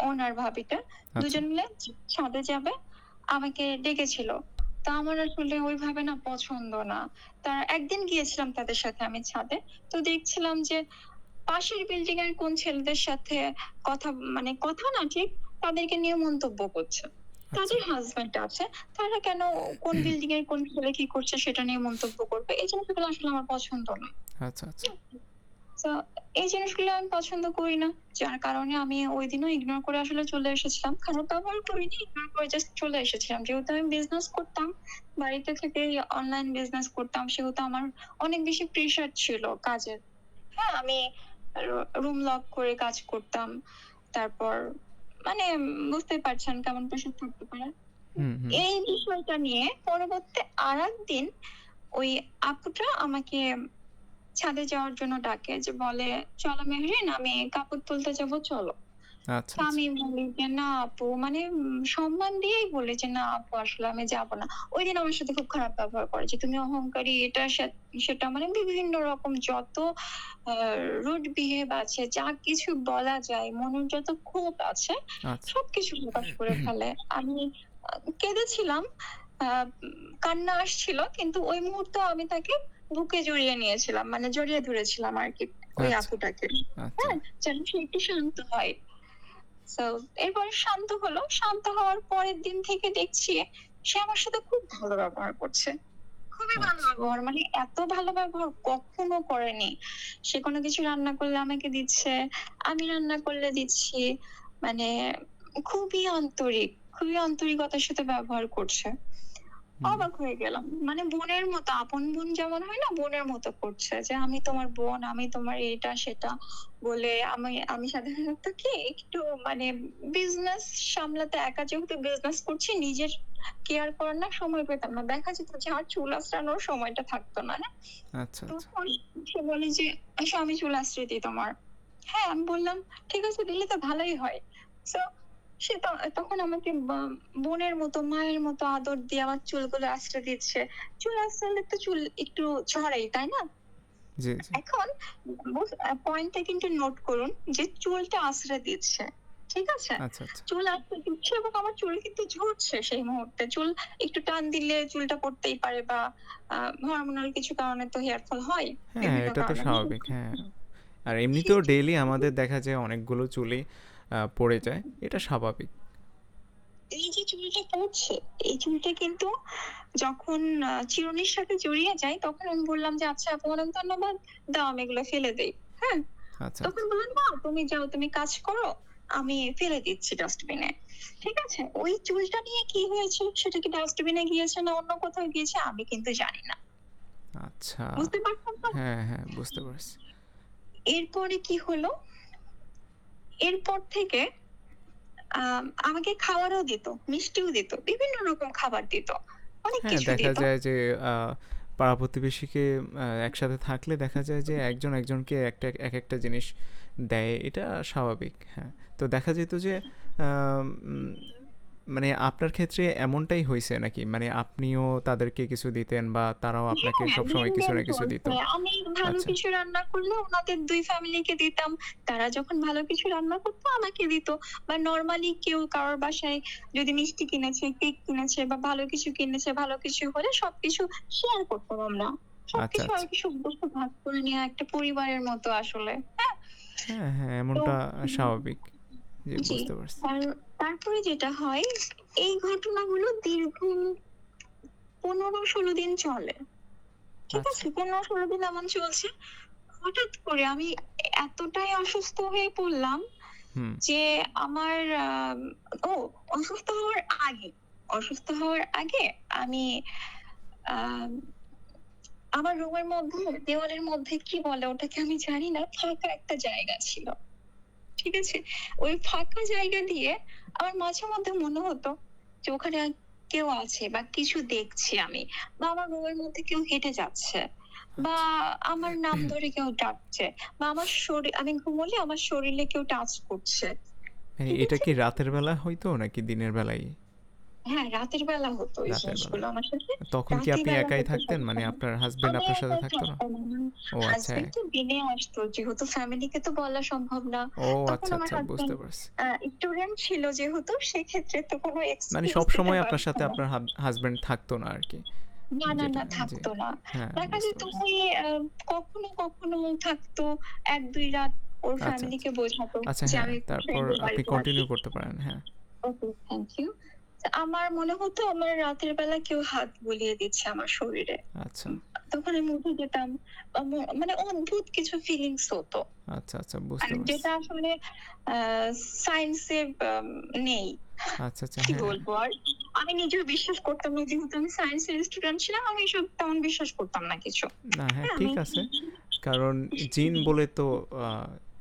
[SPEAKER 2] ওনার ভাবিটা
[SPEAKER 1] আচ্ছা।
[SPEAKER 2] দুজন মিলে ছাদে যাবে, আমাকে ডেকেছিল। তো আমার আসলে ওইভাবে না পছন্দ না। তা একদিন গিয়েছিলাম তাদের সাথে আমি ছাদে। তো দেখছিলাম যে পাশের বিল্ডিং এর কোন ছেলেদের সাথে কথা মানে কথা না ঠিক, তাদেরকে নিয়ে মন্তব্য করছে।
[SPEAKER 1] আচ্ছা।
[SPEAKER 2] তাদের হাসব্যান্ড আছে। তারা কেন কোন বিল্ডিং এর কোন ছেলে কি করছে সেটা নিয়ে মন্তব্য করবে। এই জিনিসগুলো আসলে আমার পছন্দ না।
[SPEAKER 1] আচ্ছা, আচ্ছা।
[SPEAKER 2] তো এই জিনিসগুলো আমি পছন্দ করি না। যার কারণে আমি ঐদিনও ইগনোর করে আসলে চলে এসেছিলাম। খারাপ ব্যবহার করিনি, ইগনোর করে জাস্ট চলে এসেছিলাম। যেহেতু আমি বিজনেস করতাম, বাড়িতে থেকেই অনলাইন বিজনেস করতাম। সেহেতু আমার অনেক বেশি প্রেশার ছিল কাজের। হ্যাঁ? আমি রুম লক করে কাজ করতাম। তারপর মানে বুঝতেই পারছেন কেমন প্রেশার থাকতে পারে।
[SPEAKER 1] হুম, হুম।
[SPEAKER 2] এই বিষয়টা নিয়ে পরবর্তী আরেকদিন ওই আপুটা আমাকে ছাদে যাওয়ার জন্য ডাকে, যে বলে, "চলো মেহরিন, আমি কাপড় তুলতে যাবো, চলো।"
[SPEAKER 1] আচ্ছা,
[SPEAKER 2] তো
[SPEAKER 1] আচ্ছা।
[SPEAKER 2] আমি বলি যে, "না আপু", মানে সম্মান দিয়েই বলি যে, "না আপু, আসলে আমি যাবো না।" ঐদিন আমার সাথে খুব খারাপ ব্যবহার করে যে, "তুমি অহংকারী, এটা সেটা", মানে বিভিন্ন রকম যত আ রুড বিহেভ আছে, যা কিছু বলা যায়, মনের যত ক্ষোভ আছে
[SPEAKER 1] আচ্ছা।
[SPEAKER 2] সবকিছু প্রকাশ করে ফেলে। আমি আ কেঁদেছিলাম। কান্না আসছিল। কিন্তু ওই মুহূর্তে আমি তাকে বুকে জড়িয়ে নিয়েছিলাম। মানে জড়িয়ে ধরেছিলাম আরকি ওই
[SPEAKER 1] আচ্ছা,
[SPEAKER 2] আপুটাকে।
[SPEAKER 1] আচ্ছা।
[SPEAKER 2] হ্যাঁ? যেন সে একটু শান্ত হয়। সো এরপরে শান্ত হলো। শান্ত হওয়ার পরের দিন থেকে দেখছি সে আমার সাথে খুব ভালো ব্যবহার করছে। খুবই ভালো
[SPEAKER 1] আচ্ছা।
[SPEAKER 2] ব্যবহার। মানে এত ভালো ব্যবহার কখনো করেনি। সে কোনো কিছু রান্না করলে আমাকে দিচ্ছে, আমি রান্না করলে দিচ্ছি। মানে খুবই আন্তরিক, খুবই আন্তরিকতার সাথে ব্যবহার করছে।
[SPEAKER 1] হুম।
[SPEAKER 2] অবাক হয়ে গেলাম। মানে বোনের মতো, আপন বোন যেমন হয় না? বোনের মতো করছে যে, "আমি তোমার বোন, আমি তোমার এটা সেটা" বলে। আমি সাধারণত কি একটু মানে বিজনেস সামলাতে, একা যেহেতু বিজনেস করছি, নিজের কেয়ার করার না সময় পেতাম না। দেখা যেত যে আমার চুল আঁচড়ানোর সময়টা থাকতো না, হ্যাঁ?
[SPEAKER 1] আচ্ছা, আচ্ছা।
[SPEAKER 2] তখন সে বলে যে, "আসো আমি চুল আঁচড়ে দিই তোমার।" হ্যাঁ, আমি বললাম, "ঠিক আছে, দিলে তো ভালোই হয়।" সো সে তখন আমাকে বোনের মতো, মায়ের মতো আদর দিয়ে আমার চুলগুলো আঁচড়ে দিচ্ছে। চুল আঁচড়ালে তো চুল একটু ঝরেই, তাই না?
[SPEAKER 1] জি, জি।
[SPEAKER 2] এখন পয়েন্টটা কিন্তু নোট করুন যে চুলটা আঁচড়ে দিচ্ছে। ঠিক আছে?
[SPEAKER 1] আচ্ছা, আচ্ছা।
[SPEAKER 2] চুল আঁচড়ে দিচ্ছে এবং আমার চুল কিন্তু ঝরছে সেই মুহূর্তে। চুল একটু টান দিলে চুলটা পড়তেই পারে, বা আ হরমোনাল কিছু কারণে তো হেয়ার ফল হয়।
[SPEAKER 1] হ্যাঁ,
[SPEAKER 2] বিভিন্ন
[SPEAKER 1] এটা তো
[SPEAKER 2] কারণে।
[SPEAKER 1] স্বাভাবিক। হ্যাঁ। আর এমনিতেও
[SPEAKER 2] সেই
[SPEAKER 1] ডেইলি আমাদের দেখা যায় অনেকগুলো চুলই পড়ে যায়। এটা স্বাভাবিক।
[SPEAKER 2] এই যে চুলটা পড়ছে, এই চুলটা কিন্তু যখন চিরুনির সাথে জড়িয়ে যায়, তখন আমি বললাম যে, "আচ্ছা আপু, অনেক ধন্যবাদ। দাও আমি এগুলো ফেলে দেই।" হ্যাঁ?
[SPEAKER 1] আচ্ছা,
[SPEAKER 2] তখন
[SPEAKER 1] আচ্ছা।
[SPEAKER 2] বললেন, "না, তুমি যাও, তুমি কাজ করো। আমি ফেলে দিচ্ছি ডাস্টবিনে।" ঠিক আছে? ওই চুলটা নিয়ে কি হয়েছে, সেটা কি ডাস্টবিনে গিয়েছে না অন্য কোথাও গিয়েছে, আমি কিন্তু জানি না।
[SPEAKER 1] আচ্ছা।
[SPEAKER 2] বুঝতে পারছেন তো?
[SPEAKER 1] হ্যাঁ, হ্যাঁ, বুঝতে পারছি।
[SPEAKER 2] এরপরে কি হলো? এরপর থেকে আমাকে খাবারও দিত, মিষ্টিও দিত। বিভিন্ন রকম খাবার দিত। অনেক
[SPEAKER 1] হ্যাঁ,
[SPEAKER 2] কিছু
[SPEAKER 1] দেখা
[SPEAKER 2] দিত।
[SPEAKER 1] যায় যে আ পাড়া-প্রতিবেশীকে একসাথে থাকলে দেখা যায় যে একজন একজনকে একেকটা জিনিস দেয়। এটা স্বাভাবিক। হ্যাঁ। তো দেখা যেত যে উম মানে আপনার ক্ষেত্রে এমনটাই হইছে নাকি? মানে আপনিও তাদেরকে কিছু দিতেন বা তারাও আপনাকে
[SPEAKER 2] হ্যাঁ,
[SPEAKER 1] সবসময় কিছু
[SPEAKER 2] লেনদেন
[SPEAKER 1] না কিছু দিত?
[SPEAKER 2] চলছে। আমি ভালো
[SPEAKER 1] আচ্ছা।
[SPEAKER 2] কিছু রান্না করলে উনাদের ২ ফ্যামিলিকে দিতাম। তারা যখন ভালো কিছু রান্না করতো আমাকে দিত। বা নরমালি কেউ কারোর বাসায় যদি মিষ্টি কিনেছে, কেক কিনেছে বা ভালো কিছু কিনেছে, ভালো কিছু হলে সবকিছু শেয়ার করতাম আমরা।
[SPEAKER 1] আচ্ছা,
[SPEAKER 2] সবকিছু
[SPEAKER 1] আচ্ছা।
[SPEAKER 2] আরকি সুখ-দুঃখ ভাগ করে নেওয়া একটা পরিবারের মতো আসলে। হ্যাঁ?
[SPEAKER 1] হ্যাঁ, হ্যাঁ,
[SPEAKER 2] তো
[SPEAKER 1] এমনটা স্বাভাবিক। জি,
[SPEAKER 2] জি।
[SPEAKER 1] বুঝতে পারছি।
[SPEAKER 2] আর তারপরে যেটা হয়, এই ঘটনাগুলো দীর্ঘ ১৫-১৬ দিন চলে। ঠিক
[SPEAKER 1] আচ্ছা।
[SPEAKER 2] আছে? ১৫-১৬ দিন এমন চলছে। হঠাৎ করে আমি এতটাই অসুস্থ হয়ে পড়লাম
[SPEAKER 1] হুম।
[SPEAKER 2] যে আমার ও অসুস্থ হওয়ার আগে, অসুস্থ হওয়ার আগে আমি আম আমার রুমের মধ্যে দেওয়ালের মধ্যে কি বলে ওটাকে আমি জানি না, ফাঁকা একটা জায়গা ছিল। ঠিক আছে? ওই ফাঁকা জায়গা দিয়ে আমার মাঝে মধ্যে মনে হতো যে ওখানে কেউ আছে বা কিছু দেখছি আমি। বা আমার রুমের মধ্যে কেউ হেঁটে যাচ্ছে। বা
[SPEAKER 1] আচ্ছা।
[SPEAKER 2] আমার নাম ধরে কেউ ডাকছে। বা আমি ঘুমোলে আমার শরীরে কেউ টাচ করছে।
[SPEAKER 1] মানে
[SPEAKER 2] ঠিক
[SPEAKER 1] এটা
[SPEAKER 2] আছে?
[SPEAKER 1] কি রাতের বেলা হইতো নাকি দিনের বেলাই?
[SPEAKER 2] হ্যাঁ, রাতের বেলা হতো এই
[SPEAKER 1] রাতের বেলা।
[SPEAKER 2] জিনিসগুলো আমার সাথে।
[SPEAKER 1] তখন কি
[SPEAKER 2] রাতের
[SPEAKER 1] আপনি
[SPEAKER 2] বেলা
[SPEAKER 1] একাই
[SPEAKER 2] হতো
[SPEAKER 1] থাকতেন? মানে
[SPEAKER 2] সবসময়।
[SPEAKER 1] আপনার হাসব্যান্ড
[SPEAKER 2] আমি
[SPEAKER 1] আপনার সাথে
[SPEAKER 2] একাই
[SPEAKER 1] থাকতো না?
[SPEAKER 2] থাকতাম। আমার
[SPEAKER 1] ও আচ্ছা।
[SPEAKER 2] হাসব্যান্ড তো দিনে আসতো। যেহেতু ফ্যামিলিকে তো বলা সম্ভব না।
[SPEAKER 1] ও
[SPEAKER 2] তখন
[SPEAKER 1] আচ্ছা,
[SPEAKER 2] আমার
[SPEAKER 1] আচ্ছা, বুঝতে
[SPEAKER 2] হাসব্যান্ড
[SPEAKER 1] পারছি।
[SPEAKER 2] স্টুডেন্ট ছিল যেহেতু, সেক্ষেত্রে তো কোনো
[SPEAKER 1] মানে
[SPEAKER 2] এক্সকিউজ দিতে
[SPEAKER 1] সবসময় আপনার
[SPEAKER 2] পারত
[SPEAKER 1] সাথে
[SPEAKER 2] না।
[SPEAKER 1] আপনার হাসব্যান্ড থাকতো না আরকি।
[SPEAKER 2] না, না,
[SPEAKER 1] যেটা
[SPEAKER 2] না,
[SPEAKER 1] জি।
[SPEAKER 2] থাকতো না।
[SPEAKER 1] হ্যাঁ,
[SPEAKER 2] দেখা
[SPEAKER 1] বুঝতে
[SPEAKER 2] যেত
[SPEAKER 1] পারছি।
[SPEAKER 2] ওই কখনো থাকতো ১-২ রাত ওর
[SPEAKER 1] আচ্ছা, আচ্ছা।
[SPEAKER 2] ফ্যামিলিকে বোঝাতো
[SPEAKER 1] আচ্ছা
[SPEAKER 2] যে
[SPEAKER 1] হ্যাঁ,
[SPEAKER 2] আমি
[SPEAKER 1] তারপর
[SPEAKER 2] ফ্রেন্ডের
[SPEAKER 1] আপনি
[SPEAKER 2] বাড়িতে আছি।
[SPEAKER 1] কন্টিনিউ করতে পারেন। হ্যাঁ।
[SPEAKER 2] ওকে, থ্যাংক ইউ। আমার মনে হতো আমার রাতের বেলা কেউ হাত বুলিয়ে দিচ্ছে আমার শরীরে।
[SPEAKER 1] আচ্ছা।
[SPEAKER 2] তখন আমি উঠে যেতাম। মানে অদ্ভুত কিছু ফিলিংস হতো।
[SPEAKER 1] আচ্ছা, আচ্ছা, বুঝতে
[SPEAKER 2] মানে
[SPEAKER 1] পারছি।
[SPEAKER 2] যেটা আসলে আ সায়েন্সে নেই।
[SPEAKER 1] আচ্ছা, আচ্ছা,
[SPEAKER 2] কি
[SPEAKER 1] হ্যাঁ।
[SPEAKER 2] বলবো আর? আমি নিজেও বিশ্বাস করতাম না, যেহেতু আমি সায়েন্সের স্টুডেন্ট ছিলাম, আমি এসব তেমন বিশ্বাস করতাম না কিছু।
[SPEAKER 1] না, হ্যাঁ,
[SPEAKER 2] হ্যাঁ,
[SPEAKER 1] ঠিক আছে। কারণ জিন বলে তো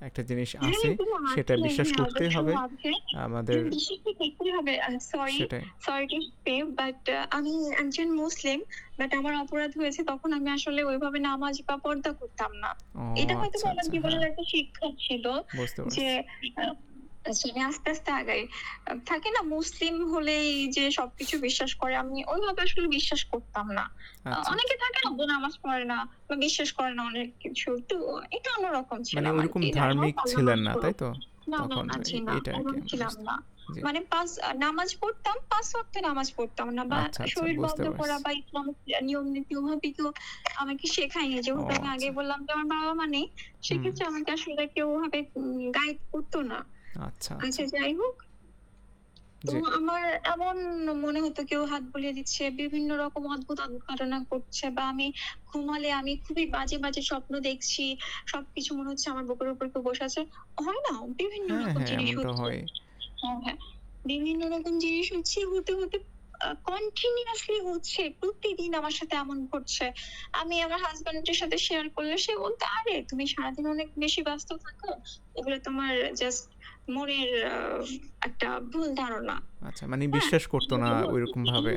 [SPEAKER 1] একটা জিনিস
[SPEAKER 2] হ্যাঁ,
[SPEAKER 1] আছে,
[SPEAKER 2] এগুলো
[SPEAKER 1] সেটা
[SPEAKER 2] আছে,
[SPEAKER 1] বিশ্বাস
[SPEAKER 2] হ্যাঁ,
[SPEAKER 1] করতেই
[SPEAKER 2] অবশ্যই
[SPEAKER 1] হবে
[SPEAKER 2] আছে।
[SPEAKER 1] আমাদের।
[SPEAKER 2] বিশ্বাসটা করতেই হবে। সরি,
[SPEAKER 1] সেটাই।
[SPEAKER 2] সরি টু সে বাট আমি একজন মুসলিম। বাট আমার অপরাধ হয়েছে তখন আমি আসলে ওইভাবে নামাজ বা পর্দা করতাম না।
[SPEAKER 1] ও
[SPEAKER 2] এটা
[SPEAKER 1] আচ্ছা,
[SPEAKER 2] হয়তোবা আমার
[SPEAKER 1] আচ্ছা।
[SPEAKER 2] জীবনের
[SPEAKER 1] হ্যাঁ,
[SPEAKER 2] একটা শিক্ষা ছিল
[SPEAKER 1] বুঝতে
[SPEAKER 2] যে
[SPEAKER 1] পারছি।
[SPEAKER 2] আ আসলে আস্তে, আস্তে আগাই। থাকে না মুসলিম হলেই যে সবকিছু বিশ্বাস করে, আমি ওইভাবে আসলে বিশ্বাস করতাম না।
[SPEAKER 1] আচ্ছা, আচ্ছা।
[SPEAKER 2] অনেকে থাকে না যে নামাজ পড়ে না বা বিশ্বাস করে না অনেক কিছু। তো এটা অন্যরকম
[SPEAKER 1] মানে
[SPEAKER 2] ছিলাম
[SPEAKER 1] ঐরকম
[SPEAKER 2] আরকি। যাই হোক
[SPEAKER 1] ধার্মিক
[SPEAKER 2] আল্লাহ
[SPEAKER 1] ছিলেন
[SPEAKER 2] মাফ
[SPEAKER 1] না, তাই
[SPEAKER 2] করুক।
[SPEAKER 1] তো?
[SPEAKER 2] না, না,
[SPEAKER 1] তখন
[SPEAKER 2] না, জি না,
[SPEAKER 1] এটা আরকি
[SPEAKER 2] এমন
[SPEAKER 1] আমি
[SPEAKER 2] ছিলাম
[SPEAKER 1] বুঝতে
[SPEAKER 2] না।
[SPEAKER 1] জি।
[SPEAKER 2] মানে নামাজ পড়তাম, ৫ ওয়াক্ত নামাজ পড়তাম না বা
[SPEAKER 1] আচ্ছা, আচ্ছা,
[SPEAKER 2] শরীর
[SPEAKER 1] বুঝতে
[SPEAKER 2] বন্ধ করা
[SPEAKER 1] পারছি।
[SPEAKER 2] বা ইসলামিক নিয়ম নীতি ওভাবে কেউ আমাকে শেখায়নি।
[SPEAKER 1] ও
[SPEAKER 2] যেহেতু আমি
[SPEAKER 1] আচ্ছা।
[SPEAKER 2] আগেই বললাম যে আমার বাবা-মা নেই।
[SPEAKER 1] হুম,
[SPEAKER 2] সেক্ষেত্রে আমাকে আসলে কেউ ওভাবে গাইড করতো না।
[SPEAKER 1] আচ্ছা,
[SPEAKER 2] আচ্ছা
[SPEAKER 1] আচ্ছা।
[SPEAKER 2] যাই হোক, তো
[SPEAKER 1] জি।
[SPEAKER 2] আমার এমন মনে হতো কেউ হাত বুলিয়ে দিচ্ছে, বিভিন্ন রকম অদ্ভুত, অদ্ভুত ঘটনা ঘটছে বা আমি ঘুমালে আমি খুবই বাজে, বাজে স্বপ্ন দেখছি। সবকিছু মনে হচ্ছে আমার বুকের উপর কেউ বসে আছে। হয় না? বিভিন্ন
[SPEAKER 1] হ্যাঁ,
[SPEAKER 2] রকম
[SPEAKER 1] হ্যাঁ,
[SPEAKER 2] জিনিস
[SPEAKER 1] এমনটা
[SPEAKER 2] হচ্ছে।
[SPEAKER 1] হয়।
[SPEAKER 2] হ্যাঁ, হ্যাঁ। বিভিন্ন রকম জিনিস হচ্ছে হতে, হতে কন্টিনিউয়াসলি হচ্ছে। প্রতিদিন আমার সাথে এমন ঘটছে। আমি আমার হাসব্যান্ডের সাথে শেয়ার করলে সে বলতো, "আরে তুমি সারাদিন অনেক বেশি ব্যস্ত থাকো। এগুলো তোমার জাস্ট মনের একটা ভুল ধারণা।"
[SPEAKER 1] আচ্ছা, মানে
[SPEAKER 2] হ্যাঁ?
[SPEAKER 1] বিশ্বাস করতো না ঐরকমভাবে।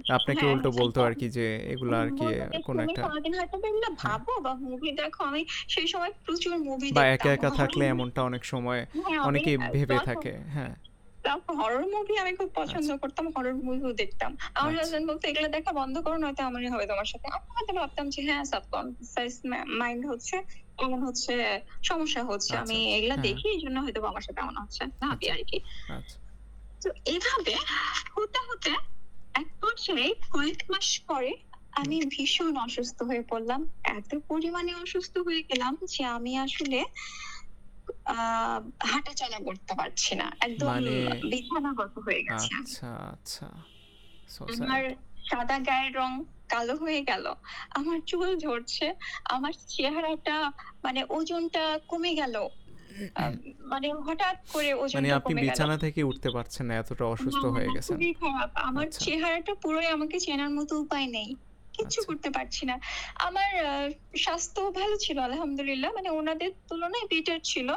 [SPEAKER 1] আপনাকে
[SPEAKER 2] হ্যাঁ,
[SPEAKER 1] উল্টো
[SPEAKER 2] হ্যাঁ,
[SPEAKER 1] বলতো
[SPEAKER 2] একদম।
[SPEAKER 1] আরকি যে এগুলা আরকি
[SPEAKER 2] বলব যে
[SPEAKER 1] কোনো
[SPEAKER 2] তুমি
[SPEAKER 1] একটা
[SPEAKER 2] সারাদিন হয়তো বা এগুলো
[SPEAKER 1] হ্যাঁ।
[SPEAKER 2] ভাবো বা মুভি দেখো। আমি সেই সময় প্রচুর মুভি
[SPEAKER 1] বা একা,
[SPEAKER 2] দেখতাম।
[SPEAKER 1] একা
[SPEAKER 2] হরর
[SPEAKER 1] থাকলে
[SPEAKER 2] মুভি
[SPEAKER 1] এমনটা অনেক সময়
[SPEAKER 2] হ্যাঁ, আমি
[SPEAKER 1] অনেকেই ভেবে
[SPEAKER 2] প্লাস
[SPEAKER 1] থাকে। হ্যাঁ,
[SPEAKER 2] তারপর হরর মুভি আমি খুব পছন্দ
[SPEAKER 1] আচ্ছা,
[SPEAKER 2] করতাম। হরর মুভিও দেখতাম। আমার
[SPEAKER 1] আচ্ছা,
[SPEAKER 2] হাসব্যান্ড বলতো, "এগুলো দেখা বন্ধ করো নয়তো এমনই হবে তোমার সাথে।" আমি হয়তো ভাবতাম যে হ্যাঁ, সাবকন্সিয়াস মাইন্ড হচ্ছে, এমন হচ্ছে, সমস্যা হচ্ছে।
[SPEAKER 1] আচ্ছা,
[SPEAKER 2] আমি
[SPEAKER 1] আচ্ছা।
[SPEAKER 2] এগুলা
[SPEAKER 1] হ্যাঁ,
[SPEAKER 2] দেখি এজন্য হয়তোবা আমার সাথে এমন হচ্ছে। ভাবি
[SPEAKER 1] আচ্ছা,
[SPEAKER 2] আরকি।
[SPEAKER 1] আচ্ছা,
[SPEAKER 2] তো এভাবে হতে, হতে এক পর্যায়ে কয়েক মাস পরে আমি ভীষণ অসুস্থ হয়ে পড়লাম। এত পরিমাণে অসুস্থ হয়ে গেলাম যে আমি আসলে আ হাঁটাচলা করতে পারছি না। একদম
[SPEAKER 1] মানে
[SPEAKER 2] বিছানাগত হয়ে গেছি আমি।
[SPEAKER 1] আচ্ছা, আচ্ছা। সো
[SPEAKER 2] আমার
[SPEAKER 1] স্যাড।
[SPEAKER 2] সাদা গায়ের রং কালো হয়ে গেল। আমার চুল ঝরছে। আমার চেহারাটা মানে ওজনটা কমে গেল। আ মানে হঠাৎ করে
[SPEAKER 1] মানে
[SPEAKER 2] ওজনটা
[SPEAKER 1] আপনি
[SPEAKER 2] কমে গেল।
[SPEAKER 1] বিছানা থেকে উঠতে পারছেন না, এতটা
[SPEAKER 2] না,
[SPEAKER 1] অসুস্থ
[SPEAKER 2] না,
[SPEAKER 1] হয়ে
[SPEAKER 2] না,
[SPEAKER 1] গেছেন।
[SPEAKER 2] খুবই খারাপ। আমার
[SPEAKER 1] আচ্ছা,
[SPEAKER 2] চেহারাটা পুরোই আমাকে চেনার মতো উপায় নেই। কিচ্ছু
[SPEAKER 1] আচ্ছা,
[SPEAKER 2] করতে পারছি না। আমার স্বাস্থ্য ভালো ছিল আলহামদুলিল্লাহ। মানে উনাদের তুলনায় বেটার ছিল।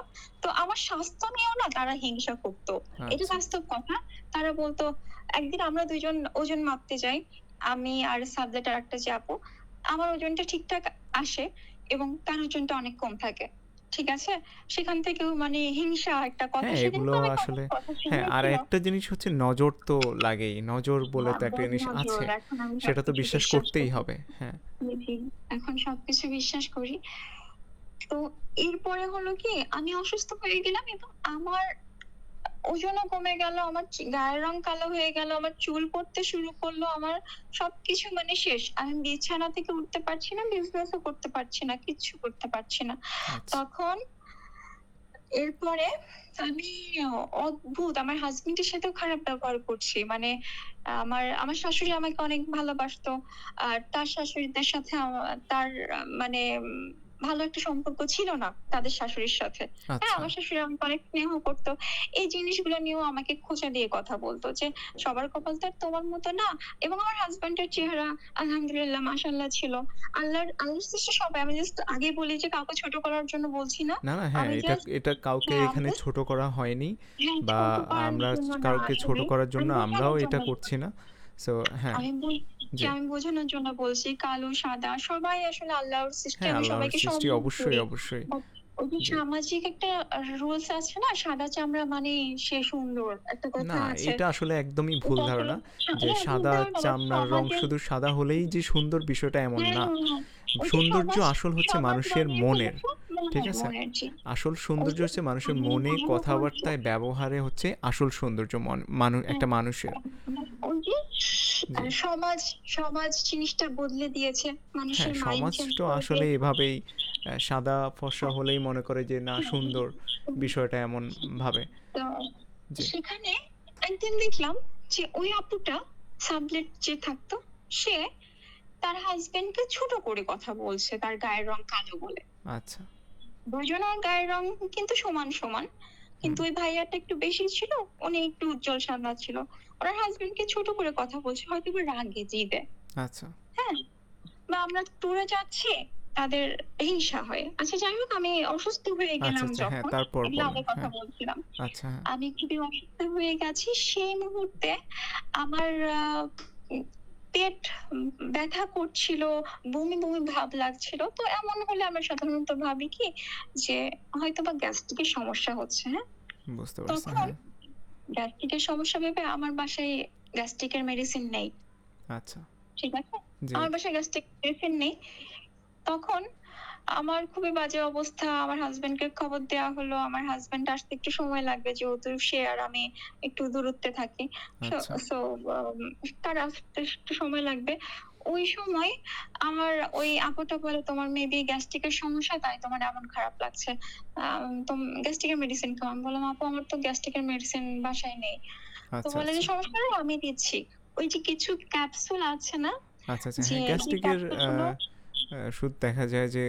[SPEAKER 2] তো আমার স্বাস্থ্য নিয়েও না তারা হিংসা করত। এটা
[SPEAKER 1] আচ্ছা,
[SPEAKER 2] বাস্তব কথা। তারা বলত একদিন আমরা ২ জন ওজন মাপতে যাই। আমি আর সাবজেক্ট আরেকটা যে আপু। আমার ওজনটা ঠিকঠাক আসে এবং তার ওজনটা অনেক কম থাকে। ঠিক আছে? সেখান থেকেও মানে হিংসা একটা কথা।
[SPEAKER 1] হ্যাঁ,
[SPEAKER 2] সেদিন
[SPEAKER 1] এগুলো
[SPEAKER 2] তো আমাকে অনেক
[SPEAKER 1] আসলে
[SPEAKER 2] কথা
[SPEAKER 1] হ্যাঁ, আর
[SPEAKER 2] শুনিয়েছিল।
[SPEAKER 1] একটা জিনিস হচ্ছে নজর তো লাগেই। নজর বলে তো একটা জিনিস
[SPEAKER 2] বদনজর
[SPEAKER 1] আছে।
[SPEAKER 2] এখন আমি
[SPEAKER 1] সেটা তো
[SPEAKER 2] সবকিছু
[SPEAKER 1] বিশ্বাস
[SPEAKER 2] বিশ্বাস
[SPEAKER 1] করতেই
[SPEAKER 2] করি।
[SPEAKER 1] হবে। হ্যাঁ,
[SPEAKER 2] জি, জি। এখন সবকিছু বিশ্বাস করি। তো এরপরে হলো কি আমি অসুস্থ হয়ে গেলাম এবং আমার ওজনও কমে গেল, আমার গায়ের রং কালো হয়ে গেল, আমার চুল পড়তে শুরু করলো, আমার সবকিছু মানে শেষ। আমি বিছানা থেকে উঠতে পারছি না, বিজনেসও করতে পারছি না, কিচ্ছু করতে পারছি না।
[SPEAKER 1] আচ্ছা।
[SPEAKER 2] তখন এরপরে আমি অদ্ভুত আমার হাসব্যান্ডের সাথেও খারাপ ব্যবহার করছি। মানে আমার আমার শাশুড়ি আমাকে অনেক ভালোবাসতো। আর তার শাশুড়িদের সাথে তার মানে ভালো একটা সম্পর্ক ছিল না তাদের শাশুড়ির সাথে। হ্যাঁ,
[SPEAKER 1] আচ্ছা।
[SPEAKER 2] আমার শাশুড়ি আমাকে অনেক স্নেহ করত। এই জিনিসগুলো নিয়েও আমাকে খোঁচা দিয়ে কথা বলত যে, "সবার কপাল তো আর তোমার মতো না।" এবং আমার হাসব্যান্ডের চেহারা আলহামদুলিল্লাহ মাশাআল্লাহ ছিল। আল্লাহর সৃষ্টি সবাই আমি জাস্ট আগেই বলি যে কাউকে ছোট করার জন্য বলছি না।
[SPEAKER 1] না, না, হ্যাঁ,
[SPEAKER 2] আমি
[SPEAKER 1] এটা
[SPEAKER 2] জাস্ট
[SPEAKER 1] এটা কাউকে
[SPEAKER 2] হ্যাঁ, আমি
[SPEAKER 1] এখানে
[SPEAKER 2] জাস্ট
[SPEAKER 1] ছোট করা হয়নি
[SPEAKER 2] হ্যাঁ,
[SPEAKER 1] বা
[SPEAKER 2] ছোট করার
[SPEAKER 1] আমরা
[SPEAKER 2] জন্য না
[SPEAKER 1] কাউকে ছোট
[SPEAKER 2] আসলে।
[SPEAKER 1] করার জন্য
[SPEAKER 2] আমি
[SPEAKER 1] আমরাও
[SPEAKER 2] বোঝানোর
[SPEAKER 1] এটা
[SPEAKER 2] জন্য
[SPEAKER 1] করছি না। সো হ্যাঁ,
[SPEAKER 2] আমি বলছি
[SPEAKER 1] জি।
[SPEAKER 2] আমি বোঝানোর জন্য বলছি। কালো, সাদা সবাই আসলে আল্লাহর সৃষ্টি।
[SPEAKER 1] হ্যাঁ,
[SPEAKER 2] আমি
[SPEAKER 1] আল্লাহর
[SPEAKER 2] সবাইকে
[SPEAKER 1] সৃষ্টি
[SPEAKER 2] সম্মান
[SPEAKER 1] অবশ্যই,
[SPEAKER 2] করি।
[SPEAKER 1] অবশ্যই।
[SPEAKER 2] বাট ওই যে
[SPEAKER 1] জি।
[SPEAKER 2] সামাজিক একটা রুলস আছে না? সাদা চামড়া মানেই সে সুন্দর। একটা কথা
[SPEAKER 1] না,
[SPEAKER 2] আছে।
[SPEAKER 1] এটা আসলে একদমই ভুল
[SPEAKER 2] এটা আসলে
[SPEAKER 1] ধারণা যে
[SPEAKER 2] হ্যাঁ, ভুল
[SPEAKER 1] সাদা
[SPEAKER 2] ধারণা বাট
[SPEAKER 1] চামড়ার রং
[SPEAKER 2] সমাজের
[SPEAKER 1] শুধু সাদা হলেই যে সুন্দর বিষয়টা এমন
[SPEAKER 2] হ্যাঁ,
[SPEAKER 1] না।
[SPEAKER 2] হ্যাঁ, হ্যাঁ। ওই যে
[SPEAKER 1] সৌন্দর্য
[SPEAKER 2] সমাজ
[SPEAKER 1] আসল হচ্ছে
[SPEAKER 2] সমাজ
[SPEAKER 1] মানুষের
[SPEAKER 2] বানিয়ে
[SPEAKER 1] মনের।
[SPEAKER 2] ফেলেছে
[SPEAKER 1] ঠিক
[SPEAKER 2] মনের,
[SPEAKER 1] আছে?
[SPEAKER 2] মনের জি।
[SPEAKER 1] আসল
[SPEAKER 2] ওই
[SPEAKER 1] সৌন্দর্য
[SPEAKER 2] যে
[SPEAKER 1] হচ্ছে মানুষের
[SPEAKER 2] আমি
[SPEAKER 1] মনে,
[SPEAKER 2] আমি বলছি
[SPEAKER 1] কথাবার্তায়, ব্যবহারে হচ্ছে আসল সৌন্দর্য
[SPEAKER 2] হ্যাঁ,
[SPEAKER 1] একটা মানুষের।
[SPEAKER 2] ওই যে
[SPEAKER 1] জি।
[SPEAKER 2] সমাজ সমাজ জিনিসটা বদলে দিয়েছে।
[SPEAKER 1] হ্যাঁ,
[SPEAKER 2] মানুষের মাইন্ড
[SPEAKER 1] সমাজ
[SPEAKER 2] চেঞ্জ
[SPEAKER 1] তো
[SPEAKER 2] করে দিয়ে
[SPEAKER 1] আসলে এভাবেই সাদা ফর্সা হলেই মনে করে যে না সুন্দর, বিষয়টা এমন ভাবে।
[SPEAKER 2] তো
[SPEAKER 1] জি।
[SPEAKER 2] সেখানে একদিন দেখলাম যে ওই আপুটা সাবলেট যে থাকতো সে তার হাসব্যান্ডকে ছোট করে কথা বলছে তার গায়ের রং কালো বলে।
[SPEAKER 1] আচ্ছা।
[SPEAKER 2] দুজনের গায়ের রং কিন্তু সমান, সমান।
[SPEAKER 1] হুম।
[SPEAKER 2] কিন্তু ওই ভাইয়াটা একটু বেশি ছিল, উনি একটু উজ্জ্বল সাদা ছিল। ওনার হাসব্যান্ডকে ছোট করে কথা বলছে হয়তোবা রাগে জিদে।
[SPEAKER 1] আচ্ছা।
[SPEAKER 2] হ্যাঁ? বা আমরা ট্যুরে যাচ্ছি। তাদের হিংসা হয়। আচ্ছা যাই হোক, আমি অসুস্থ হয়ে
[SPEAKER 1] আচ্ছা,
[SPEAKER 2] গেলাম
[SPEAKER 1] আচ্ছা। হ্যাঁ,
[SPEAKER 2] যখন,
[SPEAKER 1] তারপর
[SPEAKER 2] এগুলো
[SPEAKER 1] বলুন।
[SPEAKER 2] আগে কথা
[SPEAKER 1] হ্যাঁ,
[SPEAKER 2] বলছিলাম।
[SPEAKER 1] আচ্ছা, হ্যাঁ।
[SPEAKER 2] আমি খুবই অসুস্থ হয়ে গেছি। সেই মুহূর্তে আমার উম পেট ব্যথা করছিল, বমি, বমি ভাব লাগছিল। তো এমন হলে আমরা সাধারণত ভাবি কি যে হয়তোবা গ্যাস্ট্রিকের সমস্যা হচ্ছে, হ্যাঁ?
[SPEAKER 1] বুঝতে পারছি।
[SPEAKER 2] তখন
[SPEAKER 1] হ্যাঁ।
[SPEAKER 2] গ্যাস্ট্রিকের সমস্যা ভেবে আমার বাসায় গ্যাস্ট্রিকের মেডিসিন নেই।
[SPEAKER 1] আচ্ছা।
[SPEAKER 2] ঠিক আছে?
[SPEAKER 1] জি,
[SPEAKER 2] আমার বাসায় গ্যাস্ট্রিক মেডিসিন নেই। তখন আমার খুবই বাজে অবস্থা। আমার হাসব্যান্ডকে খবর দেয়া হলো। আমার হাসব্যান্ড আসতে একটু সময় লাগবে, যেহেতু সে আর আমি একটু দূরত্বে থাকি। সো
[SPEAKER 1] আচ্ছা।
[SPEAKER 2] সো আম তার আসতে একটু সময় লাগবে। ওই সময় আমার ওই আপুটা বলে, "তোমার মেবি গ্যাস্ট্রিক এর সমস্যা, তাই তোমার এমন খারাপ লাগছে। গ্যাস্ট্রিক এর মেডিসিন খাও।" আমি বললাম, "আপু, আমার তো গ্যাস্ট্রিক এর মেডিসিন বাসায় নেই।" তো
[SPEAKER 1] আচ্ছা,
[SPEAKER 2] বলে যে,
[SPEAKER 1] আচ্ছা।
[SPEAKER 2] "সমস্যা নেই, আমি দিচ্ছি।" ওই যে কিছু ক্যাপসুল আছে না?
[SPEAKER 1] আচ্ছা, আচ্ছা।
[SPEAKER 2] যে
[SPEAKER 1] হ্যাঁ,
[SPEAKER 2] যে
[SPEAKER 1] গ্যাস্ট্রিকের
[SPEAKER 2] ক্যাপসুলগুলো
[SPEAKER 1] ওষুধ দেখা যায় যে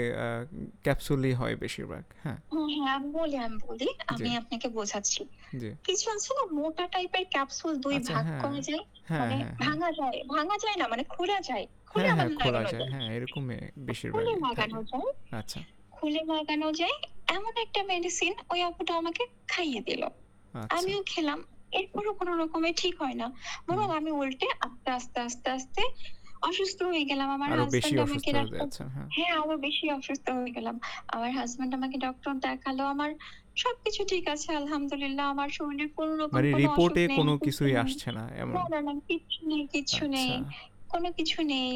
[SPEAKER 1] ক্যাপসুলই হয় বেশিরভাগ। হ্যাঁ,
[SPEAKER 2] হ্যাঁ, হ্যাঁ, আমি বলি।
[SPEAKER 1] জি,
[SPEAKER 2] আমি আপনাকে বোঝাচ্ছি।
[SPEAKER 1] জি।
[SPEAKER 2] কিছু আছে না মোটা টাইপের ক্যাপসুল ২
[SPEAKER 1] আচ্ছা,
[SPEAKER 2] ভাগ
[SPEAKER 1] হ্যাঁ।
[SPEAKER 2] করা যায়।
[SPEAKER 1] হ্যাঁ,
[SPEAKER 2] মানে
[SPEAKER 1] হ্যাঁ, হ্যাঁ।
[SPEAKER 2] ভাঙা যায় না, মানে খোলা যায়। খুলে
[SPEAKER 1] হ্যাঁ,
[SPEAKER 2] আবার
[SPEAKER 1] হ্যাঁ, খোলা
[SPEAKER 2] লাগানো
[SPEAKER 1] যায়।
[SPEAKER 2] যায়।
[SPEAKER 1] হ্যাঁ, এরকমই
[SPEAKER 2] খুলে
[SPEAKER 1] বেশিরভাগই থাকে।
[SPEAKER 2] লাগানো যায়,
[SPEAKER 1] আচ্ছা,
[SPEAKER 2] খুলে লাগানো যায়। এমন একটা মেডিসিন ওই আপুটা আমাকে খাইয়ে দিল।
[SPEAKER 1] আচ্ছা।
[SPEAKER 2] আমিও খেলাম। এরপরও কোন রকমে ঠিক হয় না। বরং
[SPEAKER 1] হুম।
[SPEAKER 2] আমি উল্টে আস্তে আস্তে অসুস্থ হয়ে গেলাম। আমার
[SPEAKER 1] আরো বেশি
[SPEAKER 2] হাসব্যান্ড আমাকে
[SPEAKER 1] অসুস্থ হয়ে
[SPEAKER 2] ডাক্তার
[SPEAKER 1] যাচ্ছেন। হ্যাঁ।
[SPEAKER 2] হ্যাঁ, আরো বেশি অসুস্থ হয়ে গেলাম। আমার হাসব্যান্ড আমাকে ডক্টর দেখালো। আমার সবকিছু ঠিক আছে আলহামদুলিল্লাহ। আমার শরীরে কোন রকম
[SPEAKER 1] মানে
[SPEAKER 2] কোন অসুখ
[SPEAKER 1] রিপোর্টে
[SPEAKER 2] নেই,
[SPEAKER 1] কোনো
[SPEAKER 2] কিছু
[SPEAKER 1] কিছুই
[SPEAKER 2] নেই।
[SPEAKER 1] আসছে না এমন?
[SPEAKER 2] না, কিচ্ছু নেই।
[SPEAKER 1] আচ্ছা,
[SPEAKER 2] কোন কিছু নেই।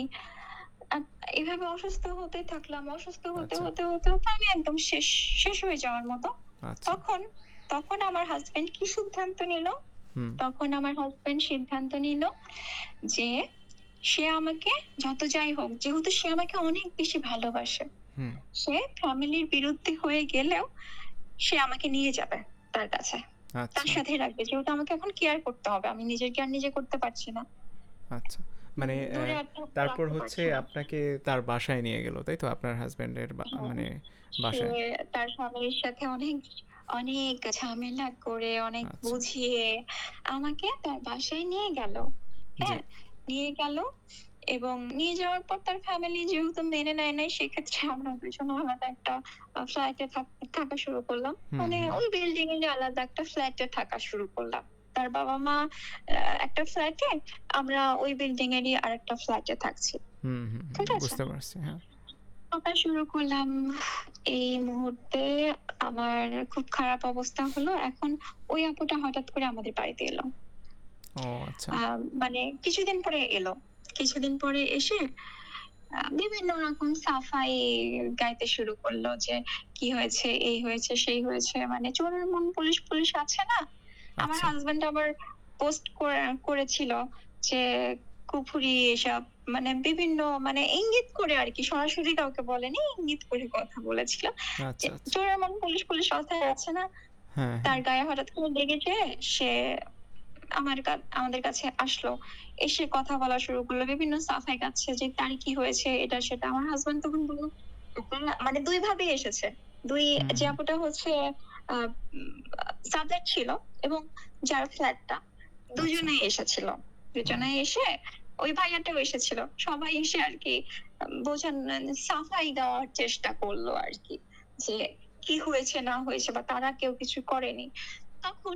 [SPEAKER 2] আ এভাবে অসুস্থ হতে থাকলাম। অসুস্থ হতে,
[SPEAKER 1] আচ্ছা,
[SPEAKER 2] হতে, হতে, হতে আমি একদম শেষ হয়ে যাওয়ার মতো।
[SPEAKER 1] আচ্ছা।
[SPEAKER 2] তখন তখন আমার হাসব্যান্ড কি সিদ্ধান্ত নিল?
[SPEAKER 1] হুম,
[SPEAKER 2] তখন আমার হাসব্যান্ড সিদ্ধান্ত নিল যে সে আমাকে যত যাই হোক, যেহেতু সে আমাকে অনেক বেশি ভালোবাসে,
[SPEAKER 1] হুম।
[SPEAKER 2] সে ফ্যামিলির বিরুদ্ধে হয়ে গেলেও সে আমাকে নিয়ে যাবে তার কাছে। তার
[SPEAKER 1] আচ্ছা,
[SPEAKER 2] সাথেই রাখবে। যেহেতু আমাকে এখন কেয়ার করতে হবে। আমি নিজের কেয়ার নিজে করতে পারছি না।
[SPEAKER 1] আচ্ছা। মানে
[SPEAKER 2] দূরে আর থাকতে
[SPEAKER 1] তারপর
[SPEAKER 2] রাখতে
[SPEAKER 1] হচ্ছে
[SPEAKER 2] পারছি না।
[SPEAKER 1] আপনাকে তার বাসায় নিয়ে গেল, তাই তো? আপনার হাসব্যান্ডের
[SPEAKER 2] হ্যাঁ,
[SPEAKER 1] মানে
[SPEAKER 2] সে
[SPEAKER 1] বাসায়?
[SPEAKER 2] তার ফ্যামিলির সাথে অনেক ঝামেলা করে, অনেক
[SPEAKER 1] আচ্ছা,
[SPEAKER 2] বুঝিয়ে আমাকে তার বাসায় নিয়ে গেল।
[SPEAKER 1] জি।
[SPEAKER 2] হ্যাঁ? নিয়ে গেল এবং নিয়ে যাওয়ার পর তার ফ্যামিলি যেহেতু মেনে নেয় নাই, সেক্ষেত্রে আমরা দুজন আলাদা একটা ফ্ল্যাটে থাকা শুরু করলাম।
[SPEAKER 1] হুম,
[SPEAKER 2] মানে
[SPEAKER 1] হুম।
[SPEAKER 2] ওই বিল্ডিং এরই আলাদা একটা ফ্ল্যাটে থাকা শুরু করলাম। তার বাবা-মা একটা ফ্ল্যাটে, আমরা ওই বিল্ডিং এরই আরেকটা ফ্ল্যাটে থাকছি।
[SPEAKER 1] হুম, হুম, হুম।
[SPEAKER 2] ঠিক আছে?
[SPEAKER 1] বুঝতে পারছি। হ্যাঁ।
[SPEAKER 2] থাকা শুরু করলাম। এই মুহূর্তে আমার খুব খারাপ অবস্থা হলো। এখন ওই আপুটা হঠাৎ করে আমাদের বাড়িতে এলো।
[SPEAKER 1] ও আচ্ছা,
[SPEAKER 2] মানে কিছুদিন পরে এলো। কিছুদিন পরে এসে বিভিন্ন রকম সাফাই গাইতে শুরু করলো যে, "কি হয়েছে? এই হয়েছে, সেই হয়েছে।" মানে চোরের মন পুলিশ আছে না? আমার
[SPEAKER 1] আচ্ছা,
[SPEAKER 2] হাসব্যান্ড আবার পোস্ট করেছিল যে, কুফরি এসব, মানে বিভিন্ন, মানে ইঙ্গিত করে আরকি, সরাসরি কাউকে বলেনি, ইঙ্গিত করে কথা বলেছিল। যে
[SPEAKER 1] আচ্ছা, আচ্ছা।
[SPEAKER 2] চোরের মন পুলিশ কথায় আছে না?
[SPEAKER 1] হ্যাঁ, হ্যাঁ।
[SPEAKER 2] তার গায়ে হঠাৎ করে লেগে যেয়ে সে আমাদের কাছে আসলো। এসে কথা বলা শুরু করলো। বিভিন্ন সাফাই গাচ্ছে যে তার কি হয়েছে, এটা সেটা। আমার হাসব্যান্ড তখন বলল, মানে ২ ভাবেই এসেছে। ২
[SPEAKER 1] হুম,
[SPEAKER 2] যে
[SPEAKER 1] হুম।
[SPEAKER 2] আপুটা হচ্ছে আ উম সাবলেট ছিল এবং যার ফ্ল্যাটটা,
[SPEAKER 1] আচ্ছা।
[SPEAKER 2] দুজনেই এসেছিল।
[SPEAKER 1] ও
[SPEAKER 2] দুজনেই এসে, ওই ভাইয়াটাও এসেছিল। সবাই এসে আরকি সাফাই দেওয়ার চেষ্টা করলো আরকি। যে কি হয়েছে না হয়েছে, বা তারা কেউ কিছু করেনি। তখন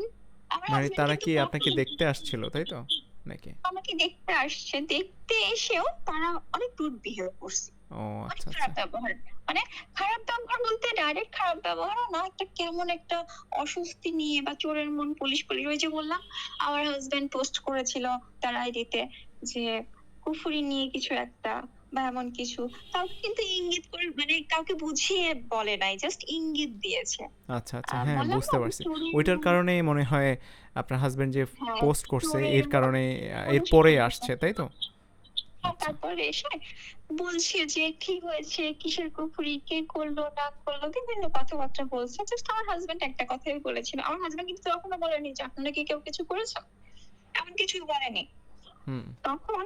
[SPEAKER 2] আমার
[SPEAKER 1] মানে
[SPEAKER 2] হাসব্যান্ড
[SPEAKER 1] তারা
[SPEAKER 2] কিন্তু
[SPEAKER 1] কি আপনাকে দেখতে আসছিল, তাই তো? নাকি?
[SPEAKER 2] আমাকে দেখতে আসছে। দেখতে এসেও তারা অনেক রুড বিহেভ করছে।
[SPEAKER 1] ও
[SPEAKER 2] অনেক
[SPEAKER 1] আচ্ছা, আচ্ছা।
[SPEAKER 2] খারাপ ব্যবহার। মানে খারাপ ব্যবহার বলতে ডাইরেক্ট খারাপ ব্যবহারও না। একটা কেমন একটা অস্বস্তি নিয়ে, বা চোরের মন পুলিশ। ওই যে বললাম, আমার হাসব্যান্ড পোস্ট করেছিল তার আইডিতে যে কুফরি নিয়ে কিছু একটা, বা এমন কিছু। কাউকে কিন্তু ইঙ্গিত করে, মানে কাউকে বুঝিয়ে বলে নাই। জাস্ট ইঙ্গিত দিয়েছে।
[SPEAKER 1] আচ্ছা, আচ্ছা। হ্যাঁ,
[SPEAKER 2] বললাম না
[SPEAKER 1] বুঝতে
[SPEAKER 2] যে
[SPEAKER 1] পারছি।
[SPEAKER 2] চোরের
[SPEAKER 1] ওইটার
[SPEAKER 2] মন,
[SPEAKER 1] কারণেই মনে হয় আপনার হাসব্যান্ড যে
[SPEAKER 2] হ্যাঁ,
[SPEAKER 1] পোস্ট করছে
[SPEAKER 2] চোরের
[SPEAKER 1] এর
[SPEAKER 2] মন
[SPEAKER 1] কারণে এর
[SPEAKER 2] পুলিশ
[SPEAKER 1] পরেই
[SPEAKER 2] কথা।
[SPEAKER 1] আসছে, তাই তো?
[SPEAKER 2] হ্যাঁ,
[SPEAKER 1] আচ্ছা।
[SPEAKER 2] তারপরে এসে বলছে যে কি হয়েছে, কিসের কুফরি, কে করলো না করলো, বিভিন্ন কথাবার্তা বলছে। জাস্ট আমার হাসব্যান্ড একটা কথাই বলেছিল। আমার হাসব্যান্ড কিন্তু কখনো বলেনি যে আপনারা কি কেউ কিছু করেছেন? এমন কিছুই বলেনি।
[SPEAKER 1] হুম।
[SPEAKER 2] তখন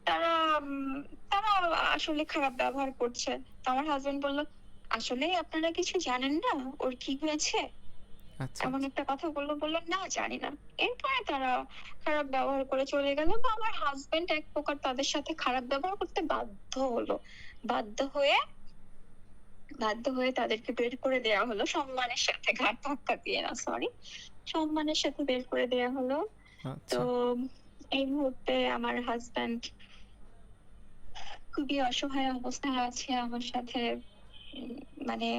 [SPEAKER 2] তারা উম তারা আসলে খারাপ ব্যবহার করছে। তো আমার হাসব্যান্ড বলল, "আসলেই আপনারা কিছু জানেন না ওর কি হয়েছে?"
[SPEAKER 1] আচ্ছা,
[SPEAKER 2] এমন
[SPEAKER 1] আচ্ছা।
[SPEAKER 2] একটা কথা বলল। বললাম, "না, জানি না।" এরপরে তারা খারাপ ব্যবহার করে চলে গেল, বা আমার হাসব্যান্ড এক প্রকার তাদের সাথে খারাপ ব্যবহার করতে বাধ্য হলো। বাধ্য হয়ে বাধ্য হয়ে তাদেরকে বের করে দেয়া হলো সম্মানের সাথে, ঘাট ধাক্কা দিয়ে না, সরি। সম্মানের সাথে বের করে দেয়া হলো। তো
[SPEAKER 1] আচ্ছা,
[SPEAKER 2] এই মুহূর্তে আমার হাসব্যান্ড খুবই অসহায় অবস্থায় আছে আমার সাথে। উম মানে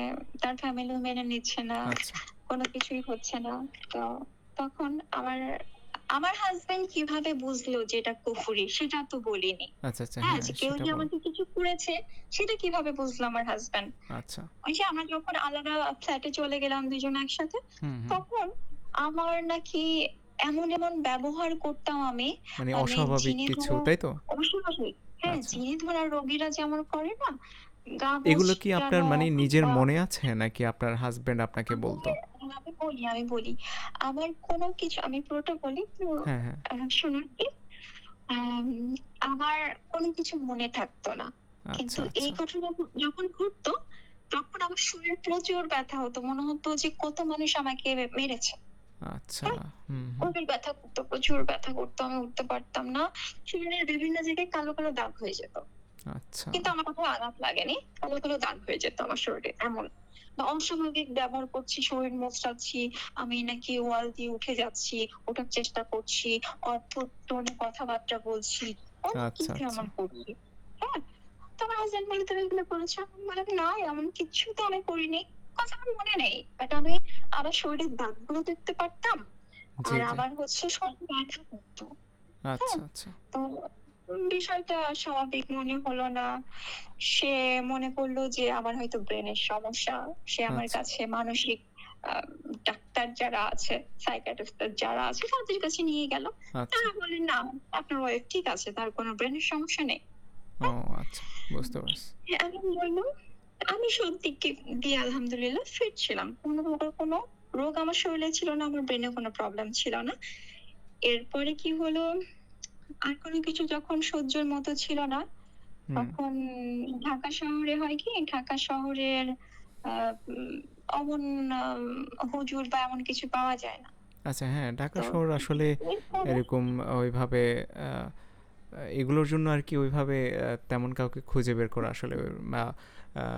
[SPEAKER 2] তার ফ্যামিলিও মেনে নিচ্ছে না।
[SPEAKER 1] আচ্ছা,
[SPEAKER 2] কোনো কিছুই হচ্ছে না। তো তখন আমার আমার হাসব্যান্ড কিভাবে বুঝলো যে এটা কুফরি সেটা তো বলিনি।
[SPEAKER 1] আচ্ছা, আচ্ছা,
[SPEAKER 2] হ্যাঁ?
[SPEAKER 1] হ্যাঁ,
[SPEAKER 2] যে কেউ
[SPEAKER 1] সেটা
[SPEAKER 2] যে
[SPEAKER 1] বল।
[SPEAKER 2] আমাকে কিছু করেছে সেটা কিভাবে বুঝলো আমার হাসব্যান্ড?
[SPEAKER 1] আচ্ছা,
[SPEAKER 2] ওই যে আমরা যখন আলাদা ফ্ল্যাটে চলে গেলাম ২ জন একসাথে,
[SPEAKER 1] হুম, হুম।
[SPEAKER 2] তখন আমার নাকি এমন ব্যবহার করতাম আমি,
[SPEAKER 1] মানে
[SPEAKER 2] মানে
[SPEAKER 1] অস্বাভাবিক
[SPEAKER 2] চিনি
[SPEAKER 1] কিছু,
[SPEAKER 2] ধরা
[SPEAKER 1] তাই তো?
[SPEAKER 2] অস্বাভাবিক। হ্যাঁ,
[SPEAKER 1] আচ্ছা।
[SPEAKER 2] চিনি ধরা রোগীরা যেমন করে না? গা
[SPEAKER 1] এগুলো কি আপনার
[SPEAKER 2] মচকানো
[SPEAKER 1] মানে নিজের
[SPEAKER 2] বা
[SPEAKER 1] মনে আছে নাকি আপনার হাসব্যান্ড আপনাকে বলতো?
[SPEAKER 2] আমি বলি। আমার কোনো কিছু আমি পুরোটা বলি তো
[SPEAKER 1] হ্যাঁ, হ্যাঁ।
[SPEAKER 2] শুনুন কি? আম আমার কোনো কিছু মনে থাকতো না।
[SPEAKER 1] আচ্ছা,
[SPEAKER 2] কিন্তু এই
[SPEAKER 1] আচ্ছা,
[SPEAKER 2] ঘটনা যখন ঘটতো, তখন আমার শরীরে প্রচুর ব্যথা হতো। মনে হতো যে কত মানুষ আমাকে মেরেছে।
[SPEAKER 1] আচ্ছা।
[SPEAKER 2] হ্যাঁ?
[SPEAKER 1] হুম, হুম।
[SPEAKER 2] প্রচুর ব্যথা করতো, প্রচুর ব্যথা করতো। আমি উঠতে পারতাম না। শরীরের বিভিন্ন জায়গায় কালো দাগ হয়ে যেত।
[SPEAKER 1] আচ্ছা,
[SPEAKER 2] কিন্তু আমার কোথাও আঘাত লাগেনি। কালো দাগ হয়ে যেত আমার শরীরে এমন। বা অস্বাভাবিক ব্যবহার করছি, শরীর মচকাচ্ছি, আমি নাকি ওয়াল দিয়ে উঠে যাচ্ছি, ওঠার চেষ্টা করছি, অদ্ভুত টোনে কথাবার্তা বলছি। অনেক
[SPEAKER 1] আচ্ছা,
[SPEAKER 2] কিছু
[SPEAKER 1] আচ্ছা,
[SPEAKER 2] এমন করছি। হ্যাঁ? তো আমার হাসব্যান্ড বলে, "তুমি এগুলো করেছো?" আমি বললাম, "না, এমন কিচ্ছু তো আমি করিনি।" কথা আমার মনে নেই। বাট আমি আমার শরীরের দাগগুলো দেখতে পারতাম।
[SPEAKER 1] জি,
[SPEAKER 2] আর
[SPEAKER 1] জি।
[SPEAKER 2] আমার হচ্ছে শরীর ব্যথা করত।
[SPEAKER 1] আচ্ছা,
[SPEAKER 2] হ্যাঁ?
[SPEAKER 1] আচ্ছা,
[SPEAKER 2] তো বিষয়টা স্বাভাবিক মনে হলো না। সে মনে করলো যে আমার হয়তো ব্রেনের সমস্যা। সে আমার
[SPEAKER 1] আচ্ছা,
[SPEAKER 2] কাছে মানসিক আ ডাক্তার যারা আছে, সাইকিয়াট্রিস্ট যারা আছে তাদের কাছে নিয়ে গেল।
[SPEAKER 1] আচ্ছা।
[SPEAKER 2] তারা বললেন, "না, আপনার ওয়াইফ ঠিক আছে। তার কোনো ব্রেনের সমস্যা নেই।"
[SPEAKER 1] ও
[SPEAKER 2] হ্যাঁ?
[SPEAKER 1] আচ্ছা, বুঝতে পারছি।
[SPEAKER 2] আমি বললাম, আমি সব দিক দিয়ে আলহামদুলিল্লাহ ফিট ছিলাম। কোন প্রকার কোন রোগ আমার শরীরে ছিল না, আমার ব্রেনে কোনো প্রবলেম ছিল না। এরপরে কি হলো, আর কোনো কিছু যখন সহ্যর মতো ছিল না,
[SPEAKER 1] হুম।
[SPEAKER 2] তখন ঢাকা শহরে হয় কি, ঢাকা শহরের আ উম অমন আম হুজুর বা এমন কিছু পাওয়া যায় না।
[SPEAKER 1] আচ্ছা, হ্যাঁ, ঢাকা
[SPEAKER 2] তো
[SPEAKER 1] শহর আসলে
[SPEAKER 2] এরপরে
[SPEAKER 1] এরকম ওইভাবে আ আ এগুলোর জন্য আরকি ওইভাবে তেমন কাউকে খুঁজে বের করা আসলে মা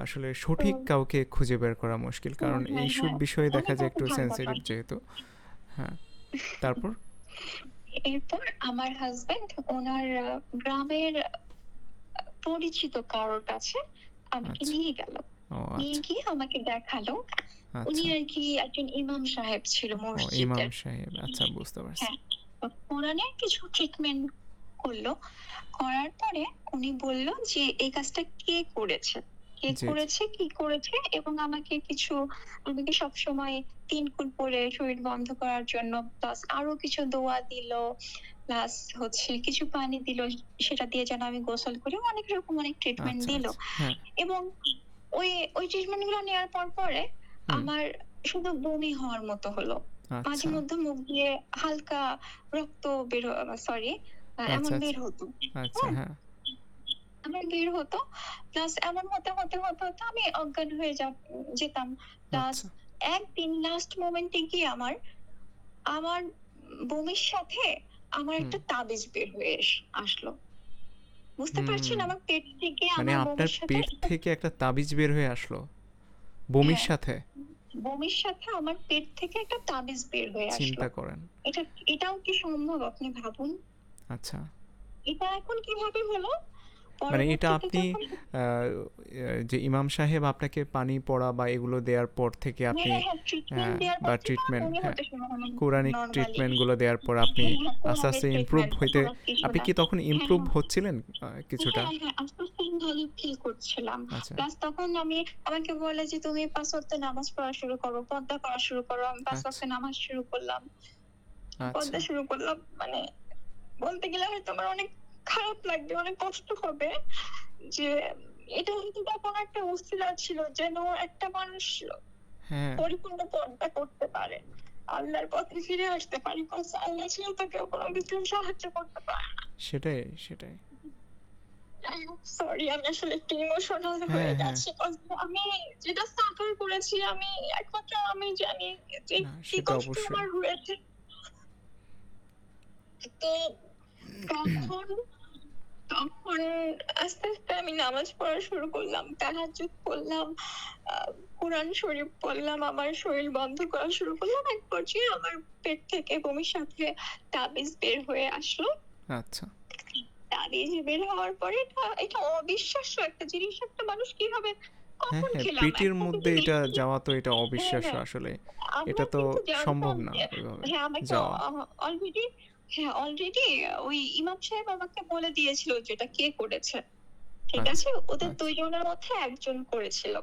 [SPEAKER 1] আসলে
[SPEAKER 2] তো
[SPEAKER 1] সঠিক কাউকে খুঁজে বের করা মুশকিল। কারণ এইসব
[SPEAKER 2] হ্যাঁ,
[SPEAKER 1] বিষয়ে দেখা
[SPEAKER 2] অনেক
[SPEAKER 1] যায়
[SPEAKER 2] রকম
[SPEAKER 1] একটু
[SPEAKER 2] ঝামেলা
[SPEAKER 1] সেনসিটিভ
[SPEAKER 2] হয়।
[SPEAKER 1] যেহেতু। হ্যাঁ, তারপর?
[SPEAKER 2] এরপর আমার হাসব্যান্ড উনার গ্রামের পরিচিত কারোর কাছে আমাকে
[SPEAKER 1] আচ্ছা।
[SPEAKER 2] নিয়ে গেল।
[SPEAKER 1] ও
[SPEAKER 2] নিয়ে
[SPEAKER 1] আচ্ছা,
[SPEAKER 2] গিয়ে আমাকে দেখালো। উনি
[SPEAKER 1] আচ্ছা।
[SPEAKER 2] আরকি একজন ইমাম সাহেব ছিল
[SPEAKER 1] ও ইমাম
[SPEAKER 2] মসজিদের।
[SPEAKER 1] সাহেব। আচ্ছা, বুঝতে পারছি।
[SPEAKER 2] হ্যাঁ, তো কোরআনের কিছু ট্রিটমেন্ট করলো। করার পরে উনি বলল যে, "এই কাজটা কে করেছে? কে
[SPEAKER 1] জি, জি।
[SPEAKER 2] করেছে, কি করেছে?" এবং আমাকে সবসময় ৩ কুল পড়ে শরীর বন্ধ করার জন্য প্লাস আরো কিছু দোয়া দিল। প্লাস হচ্ছে কিছু পানি দিল। সেটা দিয়ে যেন আমি গোসল করি। অনেক ট্রিটমেন্ট
[SPEAKER 1] আচ্ছা,
[SPEAKER 2] দিল।
[SPEAKER 1] আচ্ছা। হ্যাঁ,
[SPEAKER 2] এবং ওই ওই ট্রিটমেন্ট গুলো নেয়ার পরে
[SPEAKER 1] হুম।
[SPEAKER 2] আমার শুধু বমি হওয়ার মতো হলো। মাঝে
[SPEAKER 1] আচ্ছা,
[SPEAKER 2] মধ্যে মুখ দিয়ে হালকা রক্ত সরি এমন
[SPEAKER 1] আচ্ছা,
[SPEAKER 2] বের
[SPEAKER 1] আচ্ছা,
[SPEAKER 2] হতো।
[SPEAKER 1] আচ্ছা,
[SPEAKER 2] হ্যাঁ?
[SPEAKER 1] হ্যাঁ,
[SPEAKER 2] আমার বের হতো। প্লাস এমন হতে আমি অজ্ঞান হয়ে যেতাম। প্লাস
[SPEAKER 1] আচ্ছা।
[SPEAKER 2] একদিন লাস্ট মোমেন্ট এ গিয়ে আমার বমির সাথে আমার
[SPEAKER 1] হুম,
[SPEAKER 2] একটা তাবিজ বের হয়ে আসলো। বুঝতে
[SPEAKER 1] হুম।
[SPEAKER 2] পারছেন? আমার পেট থেকে
[SPEAKER 1] মানে
[SPEAKER 2] আমার
[SPEAKER 1] আপনার
[SPEAKER 2] বমির সাথে
[SPEAKER 1] পেট থেকে একটা তাবিজ বের হয়ে আসলো? বমির
[SPEAKER 2] হ্যাঁ।
[SPEAKER 1] সাথে?
[SPEAKER 2] বমির সাথে আমার পেট থেকে একটা তাবিজ বের হয়ে আসলো।
[SPEAKER 1] চিন্তা করেন।
[SPEAKER 2] এটা এটাও কি সম্ভব আপনি ভাবুন?
[SPEAKER 1] আচ্ছা।
[SPEAKER 2] এটা এখন কিভাবে হলো?
[SPEAKER 1] মানে এটা
[SPEAKER 2] পরবর্তীতে
[SPEAKER 1] আপনি
[SPEAKER 2] যখন
[SPEAKER 1] আ যে ইমাম সাহেব আপনাকে পানি পড়া বা এগুলো দেওয়ার পর থেকে আপনি
[SPEAKER 2] হ্যাঁ, ট্রিটমেন্ট দেওয়ার
[SPEAKER 1] বা
[SPEAKER 2] পর থেকে আমার
[SPEAKER 1] ট্রিটমেন্ট
[SPEAKER 2] মনে
[SPEAKER 1] হ্যাঁ,
[SPEAKER 2] হতো শুনে
[SPEAKER 1] কোরানিক
[SPEAKER 2] নরমালি।
[SPEAKER 1] ট্রিটমেন্টগুলো দেওয়ার পর আপনি আস্তে,
[SPEAKER 2] কোরানিক
[SPEAKER 1] আস্তে ইমপ্রুভ
[SPEAKER 2] ট্রিটমেন্ট
[SPEAKER 1] হইতে
[SPEAKER 2] খারাপ কিছু
[SPEAKER 1] আপনি
[SPEAKER 2] না।
[SPEAKER 1] কি তখন
[SPEAKER 2] হ্যাঁ,
[SPEAKER 1] ইমপ্রুভ হচ্ছিলেন কিছুটা?
[SPEAKER 2] আস্তে আমি ভালো ফিল করছিলাম।
[SPEAKER 1] আচ্ছা,
[SPEAKER 2] প্লাস তখন আমাকে বলে যে, "তুমি ৫ ওয়াক্ত নামাজ পড়া শুরু করো, পর্দা করা শুরু করো।" আমি ৫
[SPEAKER 1] আচ্ছা,
[SPEAKER 2] ওয়াক্ত নামাজ শুরু করলাম।
[SPEAKER 1] আচ্ছা।
[SPEAKER 2] পর্দা শুরু করলাম। মানে বলতে গেলে হয়তো আমার অনেক খারাপ লাগবে, অনেক কষ্ট হবে যে এটা হয়তো তখন একটা উছিলা ছিল যেন একটা মানুষ
[SPEAKER 1] হ্যাঁ,
[SPEAKER 2] পরিপূর্ণ পর্দা করতে পারে। আল্লাহর পথে ফিরে আসতে পারে। কজ আল্লাহ ছাড়া তো কেউ কোনো কিছু সাহায্য করতে পারে না।
[SPEAKER 1] সেটাই, সেটাই।
[SPEAKER 2] যাই হোক সরি আমি আসলে একটু ইমোশনাল
[SPEAKER 1] হ্যাঁ,
[SPEAKER 2] হয়ে
[SPEAKER 1] হ্যাঁ।
[SPEAKER 2] গেছি। কজ আমি যেটা সাফার করেছি একমাত্র আমি জানি যে
[SPEAKER 1] না
[SPEAKER 2] কি
[SPEAKER 1] সেটা
[SPEAKER 2] কষ্ট
[SPEAKER 1] অবশ্যই।
[SPEAKER 2] আমার হয়েছে। তো তখন তখন আস্তে, আস্তে আমি নামাজ পড়া শুরু করলাম। তাহাজ্জুদ পড়লাম, আ কোরআন শরীফ পড়লাম, আমার শরীর বন্ধ করা শুরু করলাম। এক পর্যায়ে আমার পেট থেকে বমির সাথে তাবিজ বের হয়ে আসলো।
[SPEAKER 1] আচ্ছা।
[SPEAKER 2] তাবিজ বের হওয়ার পরে এটা এটা অবিশ্বাস্য একটা জিনিস। একটা মানুষ কিভাবে
[SPEAKER 1] হ্যাঁ,
[SPEAKER 2] কখন
[SPEAKER 1] হ্যাঁ,
[SPEAKER 2] খেলাম?
[SPEAKER 1] পেটের
[SPEAKER 2] একটা কিন্তু
[SPEAKER 1] মধ্যে এটা
[SPEAKER 2] মিষ্টি
[SPEAKER 1] যাওয়া তো এটা
[SPEAKER 2] হ্যাঁ,
[SPEAKER 1] অবিশ্বাস্য
[SPEAKER 2] হ্যাঁ।
[SPEAKER 1] আসলে।
[SPEAKER 2] আমরা
[SPEAKER 1] এটা তো
[SPEAKER 2] কিন্তু
[SPEAKER 1] সম্ভব
[SPEAKER 2] জানতাম
[SPEAKER 1] না
[SPEAKER 2] যে
[SPEAKER 1] ওইভাবে
[SPEAKER 2] হ্যাঁ, আমাকে
[SPEAKER 1] যাওয়া।
[SPEAKER 2] অলরেডি হ্যাঁ, অলরেডি ওই ইমাম সাহেব আমাকে বলে দিয়েছিল যে এটা কে করেছে। ঠিক
[SPEAKER 1] আচ্ছা,
[SPEAKER 2] আছে? ওদের ২
[SPEAKER 1] আচ্ছা,
[SPEAKER 2] জনের মধ্যে একজন করেছিল।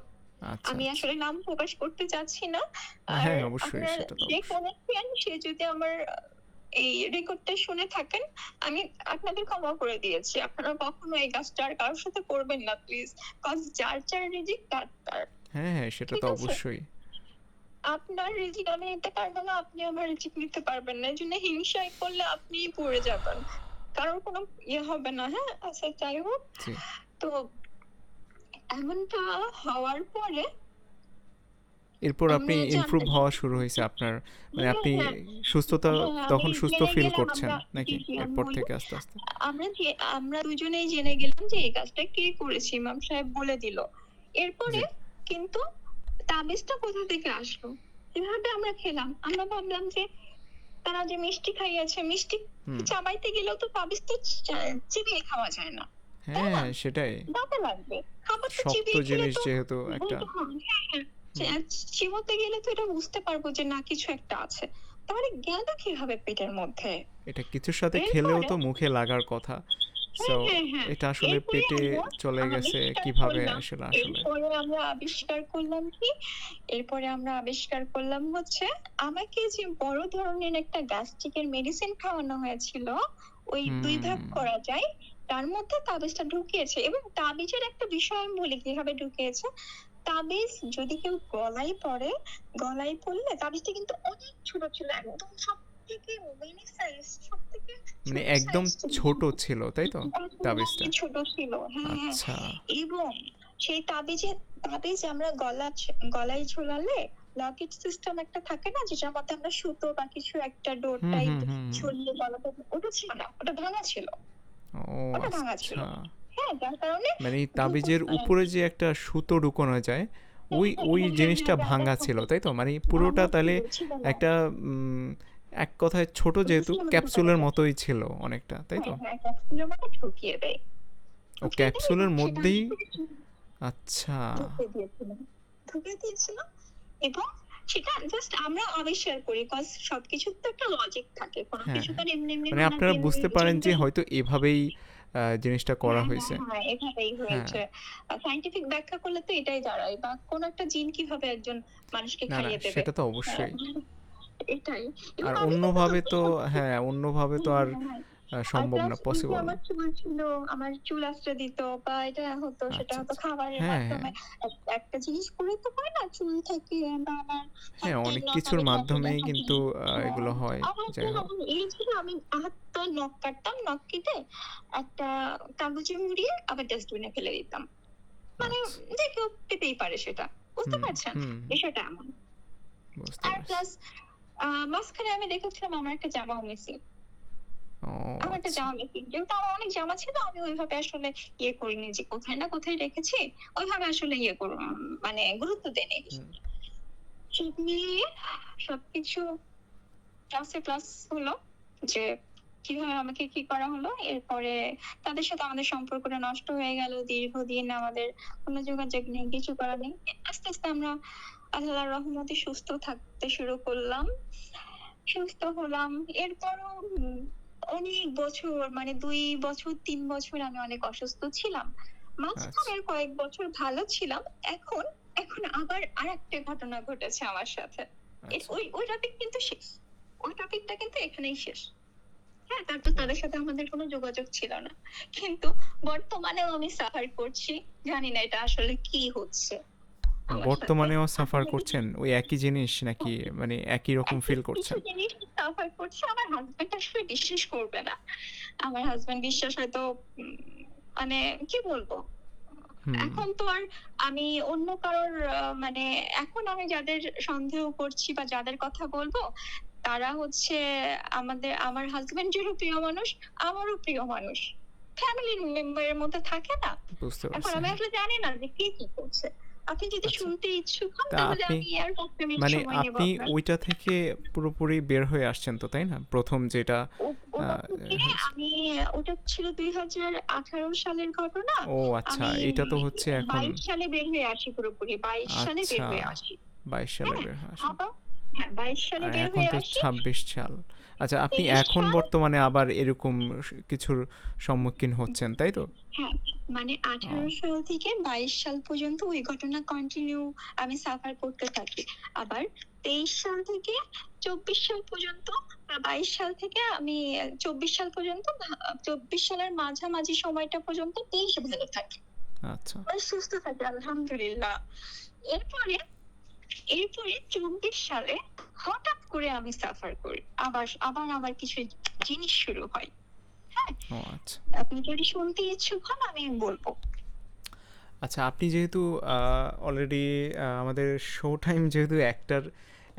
[SPEAKER 1] আচ্ছা,
[SPEAKER 2] আমি
[SPEAKER 1] আচ্ছা।
[SPEAKER 2] আসলে নাম প্রকাশ করতে চাচ্ছি না। আর
[SPEAKER 1] হ্যাঁ, অবশ্যই
[SPEAKER 2] আপনার
[SPEAKER 1] সেটা তো
[SPEAKER 2] যে
[SPEAKER 1] অবশ্যই।
[SPEAKER 2] করেছেন সে যদি আমার এই রেকর্ডটা শুনে থাকেন, আমি আপনাদের ক্ষমা করে দিয়েছি। আপনারা কখনো এই কাজটা আর কারো সাথে করবেন না প্লিজ। কজ যার রিজিক তার।
[SPEAKER 1] হ্যাঁ, হ্যাঁ, সেটা
[SPEAKER 2] ঠিক
[SPEAKER 1] তো
[SPEAKER 2] আছে?
[SPEAKER 1] অবশ্যই।
[SPEAKER 2] আপনার রিজিক আমি নিতে পারবো না, আপনি আমার রিজিক নিতে পারবেন না। এজন্য হিংসায় করলে আপনিই পড়ে যাবেন। কারোর কোনো ইয়ে হবে না, হ্যাঁ? আচ্ছা যাই হোক।
[SPEAKER 1] জি।
[SPEAKER 2] তো এমনটা হওয়ার পরে
[SPEAKER 1] এরপর আপনি
[SPEAKER 2] আমরা
[SPEAKER 1] ইমপ্রুভ
[SPEAKER 2] জানলাম
[SPEAKER 1] হওয়া শুরু হইছে আপনার মানে
[SPEAKER 2] হ্যাঁ,
[SPEAKER 1] আপনি
[SPEAKER 2] হ্যাঁ,
[SPEAKER 1] সুস্থতা
[SPEAKER 2] হ্যাঁ, আমি
[SPEAKER 1] তখন সুস্থ
[SPEAKER 2] জেনে
[SPEAKER 1] ফিল
[SPEAKER 2] গেলাম
[SPEAKER 1] করছেন
[SPEAKER 2] জি,
[SPEAKER 1] নাকি?
[SPEAKER 2] জি, আমি
[SPEAKER 1] এরপর
[SPEAKER 2] বলি।
[SPEAKER 1] থেকে আস্তে, আস্তে?
[SPEAKER 2] আমরা দুজনেই জেনে গেলাম যে এই কাজটা কে করেছে। ইমাম সাহেব বলে দিল।
[SPEAKER 1] জি।
[SPEAKER 2] এরপরে কিন্তু তাবিজটা কোথা থেকে আসলো? এভাবে আমরা খেলাম। আমরা ভাবলাম যে তারা যে মিষ্টি খাইয়েছে, মিষ্টি
[SPEAKER 1] হুম।
[SPEAKER 2] চাবাইতে গেলেও তো তাবিজ তো চিবিয়ে খাওয়া যায় না। তাই না?
[SPEAKER 1] হ্যাঁ, সেটাই।
[SPEAKER 2] দাঁতে লাগবে। খাবার তো
[SPEAKER 1] শক্ত
[SPEAKER 2] চিবিয়ে খেলে
[SPEAKER 1] জিনিস
[SPEAKER 2] তো
[SPEAKER 1] যেহেতু একটা
[SPEAKER 2] বলতে হয় হ্যাঁ, হ্যাঁ।
[SPEAKER 1] হুম।
[SPEAKER 2] চিবোতে গেলে তো এটা বুঝতে পারবো যে না কিছু একটা আছে। তাহলে গেল কিভাবে পেটের মধ্যে?
[SPEAKER 1] এটা কিছুর সাথে খেলেও
[SPEAKER 2] এরপরে
[SPEAKER 1] তো মুখে লাগার কথা। সো
[SPEAKER 2] হ্যাঁ, হ্যাঁ, হ্যাঁ।
[SPEAKER 1] এটা আসলে
[SPEAKER 2] এরপরে
[SPEAKER 1] পেটে
[SPEAKER 2] আমরা
[SPEAKER 1] চলে গেছে
[SPEAKER 2] আবিষ্কার
[SPEAKER 1] কিভাবে
[SPEAKER 2] করলাম
[SPEAKER 1] আসলে?
[SPEAKER 2] এরপরে আমরা আবিষ্কার করলাম কি? এরপরে আমরা আবিষ্কার করলাম হচ্ছে আমাকে যে বড় ধরনের একটা গ্যাস্ট্রিক এর মেডিসিন খাওয়ানো হয়েছিল, ওই ২ ভাগ
[SPEAKER 1] হুম।
[SPEAKER 2] করা যায়। তার মধ্যে তাবিজটা ঢুকিয়েছে এবং তাবিজের একটা বিষয় আমি বলি কিভাবে ঢুকিয়েছে। তাবিজ যদি কেউ গলায় পড়ে, গলায় পড়লে তাবিজটা কিন্তু অনেক ছোট ছিল। একদম সবথেকে মিনি সাইজ, সবথেকে
[SPEAKER 1] মানে
[SPEAKER 2] ছোট
[SPEAKER 1] একদম
[SPEAKER 2] সাইজ ছিল।
[SPEAKER 1] ছোট ছিল, তাই তো? তাবিজটা?
[SPEAKER 2] একদমই ছোট ছিল। হ্যাঁ, হ্যাঁ।
[SPEAKER 1] আচ্ছা।
[SPEAKER 2] এবং সেই তাবিজ আমরা গলায় ঝোলালে লকেট সিস্টেম একটা থাকে না? যেটার মধ্যে আমরা সুতো বা কিছু একটা ডোর
[SPEAKER 1] হুম,
[SPEAKER 2] টাইপ
[SPEAKER 1] হুম, হুম, হুম।
[SPEAKER 2] ঝুলিয়ে গলাতে ওটা ছিল না। ওটা ভাঙা ছিল।
[SPEAKER 1] ও
[SPEAKER 2] ওটা ভাঙা ছিল।
[SPEAKER 1] আচ্ছা।
[SPEAKER 2] হ্যাঁ, যার কারণে
[SPEAKER 1] মানে এই
[SPEAKER 2] ঢুকুন
[SPEAKER 1] তাবিজের উপরে যে একটা সুতো ঢুকানো যায়,
[SPEAKER 2] হ্যাঁ, হ্যাঁ,
[SPEAKER 1] ওই
[SPEAKER 2] হ্যাঁ, হ্যাঁ,
[SPEAKER 1] জিনিসটা
[SPEAKER 2] হ্যাঁ,
[SPEAKER 1] ভাঙা ছিল, তাই তো? মানে পুরোটা
[SPEAKER 2] ভাঙা
[SPEAKER 1] তাইলে
[SPEAKER 2] ছিল, ছিল না।
[SPEAKER 1] একটা এক কথায় ছোট যেহেতু
[SPEAKER 2] বুঝলাম না কোথা
[SPEAKER 1] ক্যাপসুলের
[SPEAKER 2] থেকে।
[SPEAKER 1] মতোই ছিল অনেকটা, তাই তো?
[SPEAKER 2] হ্যাঁ, হ্যাঁ, ক্যাপসুলের মধ্যে ঢুকিয়ে দেয়।
[SPEAKER 1] ও
[SPEAKER 2] ঢুকিয়ে দেয় এবং
[SPEAKER 1] ক্যাপসুলের
[SPEAKER 2] সেটা আমি
[SPEAKER 1] মধ্যেই
[SPEAKER 2] শুনেছি
[SPEAKER 1] আচ্ছা।
[SPEAKER 2] ঢুকিয়ে দিয়েছিলাম। ঢুকিয়ে দিয়েছিলাম এবং সেটা জাস্ট আমরা আবিষ্কার করি। কজ সবকিছুর তো একটা লজিক থাকে। কোন
[SPEAKER 1] হ্যাঁ,
[SPEAKER 2] কিছু তো
[SPEAKER 1] হ্যাঁ।
[SPEAKER 2] আর এমনি, এমনি
[SPEAKER 1] মানে
[SPEAKER 2] হয় না যে
[SPEAKER 1] আপনারা বুঝতে পারেন যে
[SPEAKER 2] জেনারেলি
[SPEAKER 1] হয়তো এভাবেই জিনিসটা করা
[SPEAKER 2] হ্যাঁ, হ্যাঁ,
[SPEAKER 1] হইছে।
[SPEAKER 2] হ্যাঁ, এভাবেই
[SPEAKER 1] হ্যাঁ।
[SPEAKER 2] হয়েছে। সায়েন্টিফিক ব্যাখ্যা করলে তো এটাই দাঁড়ায় বা কোন একটা জিন কিভাবে একজন মানুষকে
[SPEAKER 1] না, না
[SPEAKER 2] খাইয়ে দেবে।
[SPEAKER 1] সেটা তো
[SPEAKER 2] হ্যাঁ,
[SPEAKER 1] অবশ্যই।
[SPEAKER 2] এটাই। এবং
[SPEAKER 1] আর
[SPEAKER 2] আমি কিন্তু
[SPEAKER 1] অন্যভাবে
[SPEAKER 2] সত্যি,
[SPEAKER 1] তো
[SPEAKER 2] সত্যি
[SPEAKER 1] হ্যাঁ, অন্যভাবে তো
[SPEAKER 2] হ্যাঁ,
[SPEAKER 1] আর
[SPEAKER 2] হ্যাঁ, হ্যাঁ। আর
[SPEAKER 1] সম্ভব
[SPEAKER 2] প্লাস
[SPEAKER 1] না,
[SPEAKER 2] ওই যে
[SPEAKER 1] পসিবল না।
[SPEAKER 2] আমার চুল ছিল, আমার চুল আঁচড়ে দিত বা এটা হতো সেটা
[SPEAKER 1] আচ্ছা,
[SPEAKER 2] হতো
[SPEAKER 1] আচ্ছা।
[SPEAKER 2] খাবারের
[SPEAKER 1] হ্যাঁ, হ্যাঁ।
[SPEAKER 2] মাধ্যমে। একটা জিনিস করে তো হয় না চুল থেকে বা আমার
[SPEAKER 1] হ্যাঁ,
[SPEAKER 2] হাত-টায়
[SPEAKER 1] অনেক
[SPEAKER 2] নখ
[SPEAKER 1] কিছুর
[SPEAKER 2] আমি কাটিয়ে
[SPEAKER 1] মাধ্যমেই
[SPEAKER 2] থাকি।
[SPEAKER 1] কিন্তু
[SPEAKER 2] হ্যাঁ,
[SPEAKER 1] এগুলো হয়।
[SPEAKER 2] আমার তো
[SPEAKER 1] যাই হোক।
[SPEAKER 2] এমন এই ছিল আমি হাত-পায়ে নখ কাটতাম, নখ কেটে একটা কাগজে মুড়িয়ে আবার ডাস্টবিনে ফেলে দিতাম। মানে
[SPEAKER 1] আচ্ছা।
[SPEAKER 2] যে কেউ পেতেই পারে সেটা। বুঝতে
[SPEAKER 1] হুম,
[SPEAKER 2] পারছেন?
[SPEAKER 1] হুম।
[SPEAKER 2] বিষয়টা এমন।
[SPEAKER 1] বুঝতে
[SPEAKER 2] আর
[SPEAKER 1] পারছি।
[SPEAKER 2] প্লাস মাঝখানে আমি দেখেছিলাম আমার একটা জামাও মিসিং।
[SPEAKER 1] ও
[SPEAKER 2] আমার একটা
[SPEAKER 1] আচ্ছা।
[SPEAKER 2] জামা মিসিং। যেহেতু আমার অনেক জামা ছিল আমি ওইভাবে আসলে ইয়ে করিনি যে কোথায় না কোথায় রেখেছি। ওইভাবে আসলে ইয়ে মানে গুরুত্ব দেইনি।
[SPEAKER 1] হুম।
[SPEAKER 2] সব মিলিয়ে সবকিছু ক্লাসে ক্লাস হলো যে কিভাবে আমাকে কি করা হলো। এরপরে তাদের সাথে আমাদের সম্পর্কটা নষ্ট হয়ে গেল। দীর্ঘদিন আমাদের কোনো যোগাযোগ নেই, কিছু করার নেই। আস্তে, আস্তে আমরা আল্লাহর রহমতে সুস্থ থাকতে শুরু করলাম। সুস্থ হলাম। এরপরও অনেক বছর মানে ২ বছর ৩ বছর আমি অনেক অসুস্থ ছিলাম।
[SPEAKER 1] আচ্ছা,
[SPEAKER 2] মাঝখানের কয়েক বছর ভালো ছিলাম। এখন এখন আবার আরেকটা ঘটনা ঘটেছে আমার সাথে।
[SPEAKER 1] আচ্ছা।
[SPEAKER 2] ওই টপিক কিন্তু শেষ। ওই টপিকটা কিন্তু এখানেই শেষ। হ্যাঁ, তারপর
[SPEAKER 1] ও
[SPEAKER 2] তাদের সাথে আমাদের কোনো যোগাযোগ ছিল না। কিন্তু বর্তমানেও আমি সাফার করছি। জানি না এটা আসলে কি হচ্ছে আমার সাথে।
[SPEAKER 1] বর্তমানেও সাফার
[SPEAKER 2] আসলে
[SPEAKER 1] করছেন ওই একই জিনিস নাকি মানে একই রকম
[SPEAKER 2] এখন
[SPEAKER 1] ফিল
[SPEAKER 2] কিছু
[SPEAKER 1] করছেন?
[SPEAKER 2] জিনিস সাফার করছি। আমার হাসব্যান্ড আসলে বিশ্বাস করবে না। আমার হাসব্যান্ড বিশ্বাস হয়তো উম মানে কি বলবো?
[SPEAKER 1] হুম।
[SPEAKER 2] এখন তো আর আমি অন্য কারোর মানে এখন আমি যাদের সন্দেহ করছি বা যাদের কথা বলবো, তারা হচ্ছে আমার হাসব্যান্ডেরও প্রিয় মানুষ, আমারও প্রিয় মানুষ। ফ্যামিলির মেম্বারের মধ্যে থাকে না?
[SPEAKER 1] বুঝতে
[SPEAKER 2] এখন
[SPEAKER 1] পারছি,
[SPEAKER 2] আমি
[SPEAKER 1] হ্যাঁ।
[SPEAKER 2] আসলে জানি না যে কে কি করছে। আপনি যদি
[SPEAKER 1] আচ্ছা।
[SPEAKER 2] শুনতে ইচ্ছুক হন
[SPEAKER 1] তা
[SPEAKER 2] তাহলে
[SPEAKER 1] আপনি
[SPEAKER 2] আমি আর ৫ মিনিট
[SPEAKER 1] মানে
[SPEAKER 2] সময় নেব
[SPEAKER 1] আপনি
[SPEAKER 2] আপনার।
[SPEAKER 1] ওইটা থেকে পুরোপুরি বের হয়ে আসছেন তো, তাই না? ১ম যেটা
[SPEAKER 2] ও
[SPEAKER 1] আ
[SPEAKER 2] ওটা থেকে
[SPEAKER 1] হয়েছে।
[SPEAKER 2] আমি ওটা ছিল ২০১৮ সালের ঘটনা।
[SPEAKER 1] ও আচ্ছা,
[SPEAKER 2] আমি
[SPEAKER 1] এটা তো হচ্ছে এখন
[SPEAKER 2] ২২ সালে বের হয়ে আসি পুরোপুরি। ২২ সালে বের
[SPEAKER 1] আচ্ছা,
[SPEAKER 2] হয়ে আসি।
[SPEAKER 1] ২২ সালে
[SPEAKER 2] হ্যাঁ?
[SPEAKER 1] বের হয়ে আসেন।
[SPEAKER 2] আবার হ্যাঁ, ২২ সালে
[SPEAKER 1] আর
[SPEAKER 2] বের
[SPEAKER 1] এখন
[SPEAKER 2] হয়ে
[SPEAKER 1] তো
[SPEAKER 2] আসি।
[SPEAKER 1] ২৬ সাল। আচ্ছা, আপনি
[SPEAKER 2] ২৩
[SPEAKER 1] এখন
[SPEAKER 2] সাল
[SPEAKER 1] বর্তমানে আবার এরকম কিছুর সম্মুখীন হচ্ছেন, তাই তো?
[SPEAKER 2] হ্যাঁ, মানে ১৮
[SPEAKER 1] ও
[SPEAKER 2] সাল থেকে ২২ সাল পর্যন্ত ওই ঘটনা কন্টিনিউ আমি সাফার করতে থাকি। আবার ২৩ সাল থেকে ২৪ সাল পর্যন্ত ২২ সাল থেকে আমি ২৪ সাল পর্যন্ত ২৪ সালের মাঝামাঝি সময়টা পর্যন্ত বেশ ভালো থাকি।
[SPEAKER 1] আচ্ছা,
[SPEAKER 2] বেশ সুস্থ থাকি আলহামদুলিল্লাহ। এরপরে এরপরে ২৪ সালে হঠাৎ করে আমি সাফার করি। আবার কিছু জিনিস শুরু হয়। হ্যাঁ?
[SPEAKER 1] ও আচ্ছা।
[SPEAKER 2] আপনি যদি শুনতে ইচ্ছুক হন আমি বলব।
[SPEAKER 1] আচ্ছা, আপনি যেহেতু অলরেডি আমাদের শো টাইম যেহেতু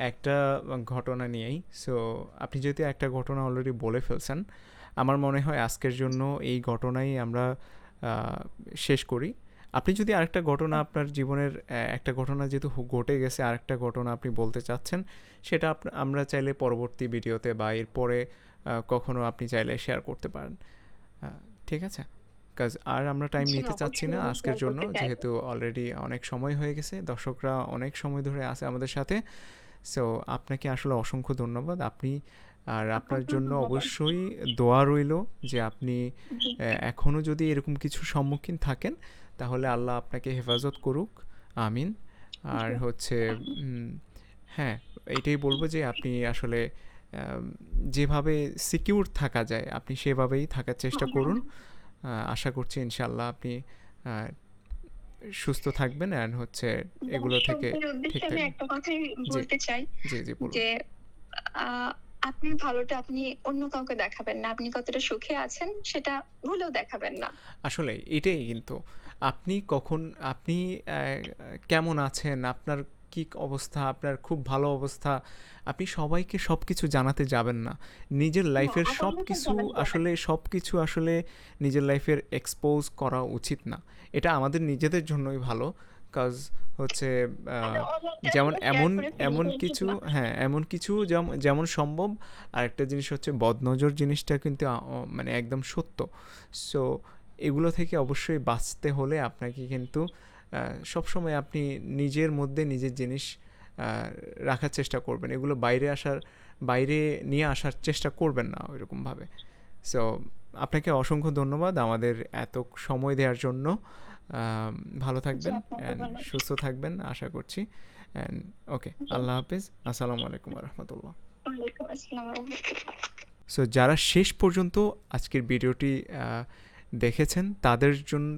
[SPEAKER 1] একটা ঘটনা নিয়েই, সো আপনি যেহেতু একটা ঘটনা অলরেডি বলে ফেলছেন, আমার মনে হয় আজকের জন্য এই ঘটনাই আমরা আ শেষ করি। আপনি যদি আরেকটা ঘটনা আপনার জীবনের একটা ঘটনা যেহেতু ঘটে গেছে, আরেকটা ঘটনা আপনি বলতে চাচ্ছেন, সেটা আমরা চাইলে পরবর্তী ভিডিওতে বা এরপরে কখনো আপনি চাইলে শেয়ার করতে পারেন। আ ঠিক আছে? আর আমরা টাইম
[SPEAKER 2] জি,
[SPEAKER 1] নিতে চাচ্ছি
[SPEAKER 2] অবশ্যই
[SPEAKER 1] না
[SPEAKER 2] আমি
[SPEAKER 1] আজকের
[SPEAKER 2] শেয়ার
[SPEAKER 1] জন্য,
[SPEAKER 2] করতে চাইব।
[SPEAKER 1] যেহেতু অলরেডি অনেক সময় হয়ে গেছে। দর্শকরা অনেক সময় ধরে আছে আমাদের সাথে। সো আপনাকে আসলে অসংখ্য ধন্যবাদ। আর আপনার
[SPEAKER 2] আপনাকেও
[SPEAKER 1] জন্য
[SPEAKER 2] ধন্যবাদ।
[SPEAKER 1] অবশ্যই দোয়া রইলো যে আপনি
[SPEAKER 2] জি,
[SPEAKER 1] এখনও যদি এরকম কিছুর সম্মুখীন থাকেন, তাহলে আল্লাহ আপনাকে হেফাজত করুক। আমিন। আর
[SPEAKER 2] জি।
[SPEAKER 1] হচ্ছে উম হ্যাঁ, এইটাই বলব যে আপনি আসলে আম যেভাবে সিকিউর থাকা যায়, আপনি সেভাবেই থাকার চেষ্টা
[SPEAKER 2] হ্যাঁ, হ্যাঁ।
[SPEAKER 1] করুন। আশা করছি ইনশাআল্লাহ আপনি আ সুস্থ থাকবেন অ্যান্ড হচ্ছে এগুলো থেকে
[SPEAKER 2] দর্শকদের
[SPEAKER 1] ঠিক
[SPEAKER 2] উদ্দেশ্যে আমি
[SPEAKER 1] থাকবেন।
[SPEAKER 2] একটা কথাই
[SPEAKER 1] জি,
[SPEAKER 2] বলতে চাই
[SPEAKER 1] জি, জি বলুন।
[SPEAKER 2] যে, আ আপনার ভালোটা আপনি অন্য কাউকে দেখাবেন না। আপনি কতটা সুখে আছেন সেটা ভুলেও দেখাবেন না।
[SPEAKER 1] আসলে এটাই কিন্তু। আপনি কখন আপনি অ্যা কেমন আছেন? আপনার কি অবস্থা? আপনার খুব ভালো অবস্থা। আপনি সবাইকে সবকিছু জানাতে যাবেন না। নিজের
[SPEAKER 2] হ্যাঁ,
[SPEAKER 1] লাইফের
[SPEAKER 2] আপামর জানাতে যাবেন।
[SPEAKER 1] সবকিছু আসলে নিজের লাইফের এক্সপোজ করা উচিত না। এটা আমাদের নিজেদের জন্যই ভালো। কজ হচ্ছে আ
[SPEAKER 2] আমরা অন্যকে
[SPEAKER 1] যেমন
[SPEAKER 2] আসলে শেয়ার করে ফেলবো
[SPEAKER 1] এমন
[SPEAKER 2] উচিত
[SPEAKER 1] কিছু
[SPEAKER 2] না।
[SPEAKER 1] হ্যাঁ, এমন কিছু যেমন সম্ভব। আরেকটা জিনিস হচ্ছে বদনজর জিনিসটা কিন্তু মানে একদম সত্য। সো এগুলো থেকে অবশ্যই বাঁচতে হলে আপনাকে কিন্তু সবসময় আপনি নিজের মধ্যে নিজের জিনিস আ রাখার চেষ্টা করবেন। এগুলো বাইরে নিয়ে আসার চেষ্টা করবেন না ওইরকমভাবে। সো আপনাকে অসংখ্য ধন্যবাদ আমাদের এত সময় দেওয়ার জন্য। আম ভালো
[SPEAKER 2] জি,
[SPEAKER 1] থাকবেন
[SPEAKER 2] আপনাকে
[SPEAKER 1] অ্যান্ড
[SPEAKER 2] ধন্যবাদ।
[SPEAKER 1] সুস্থ থাকবেন আশা করছি। অ্যান্ড ওকে,
[SPEAKER 2] জি,
[SPEAKER 1] আল্লাহ হাফেজ। আসসালামু আলাইকুম ওয়া রাহমাতুল্লাহ।
[SPEAKER 2] ওয়ালাইকুম আসসালাম ওয়া রাহমাতুল্লাহ।
[SPEAKER 1] সো যারা শেষ পর্যন্ত আজকের ভিডিওটি দেখেছেন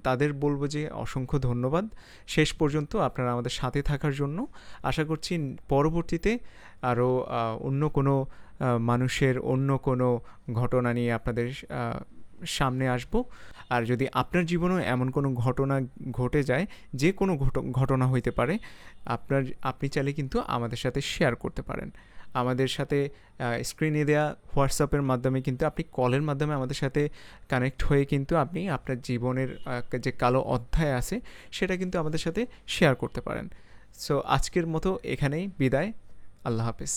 [SPEAKER 1] তাদের বলবো যে অসংখ্য ধন্যবাদ। শেষ পর্যন্ত আপনারা আমাদের সাথে থাকার জন্য। আশা করছি পরবর্তীতে আরও অন্য কোনো মানুষের অন্য কোনো ঘটনা নিয়ে আপনাদের আ সামনে আসবো। আর যদি আপনার জীবনেও এমন কোনো ঘটনা ঘটে যায়, যে কোনো ঘটনা হইতে পারে, আপনি চাইলে কিন্তু আমাদের সাথে শেয়ার করতে পারেন। আমাদের সাথে স্ক্রিনে দেওয়া হোয়াটসঅ্যাপের মাধ্যমে কিন্তু আপনি কলের মাধ্যমে আমাদের সাথে কানেক্ট হয়ে কিন্তু আপনি আপনার জীবনের যে কালো অধ্যায় আছে সেটা কিন্তু আমাদের সাথে শেয়ার করতে পারেন। সো আজকের মতো এখানেই বিদায়। আল্লাহ হাফেজ।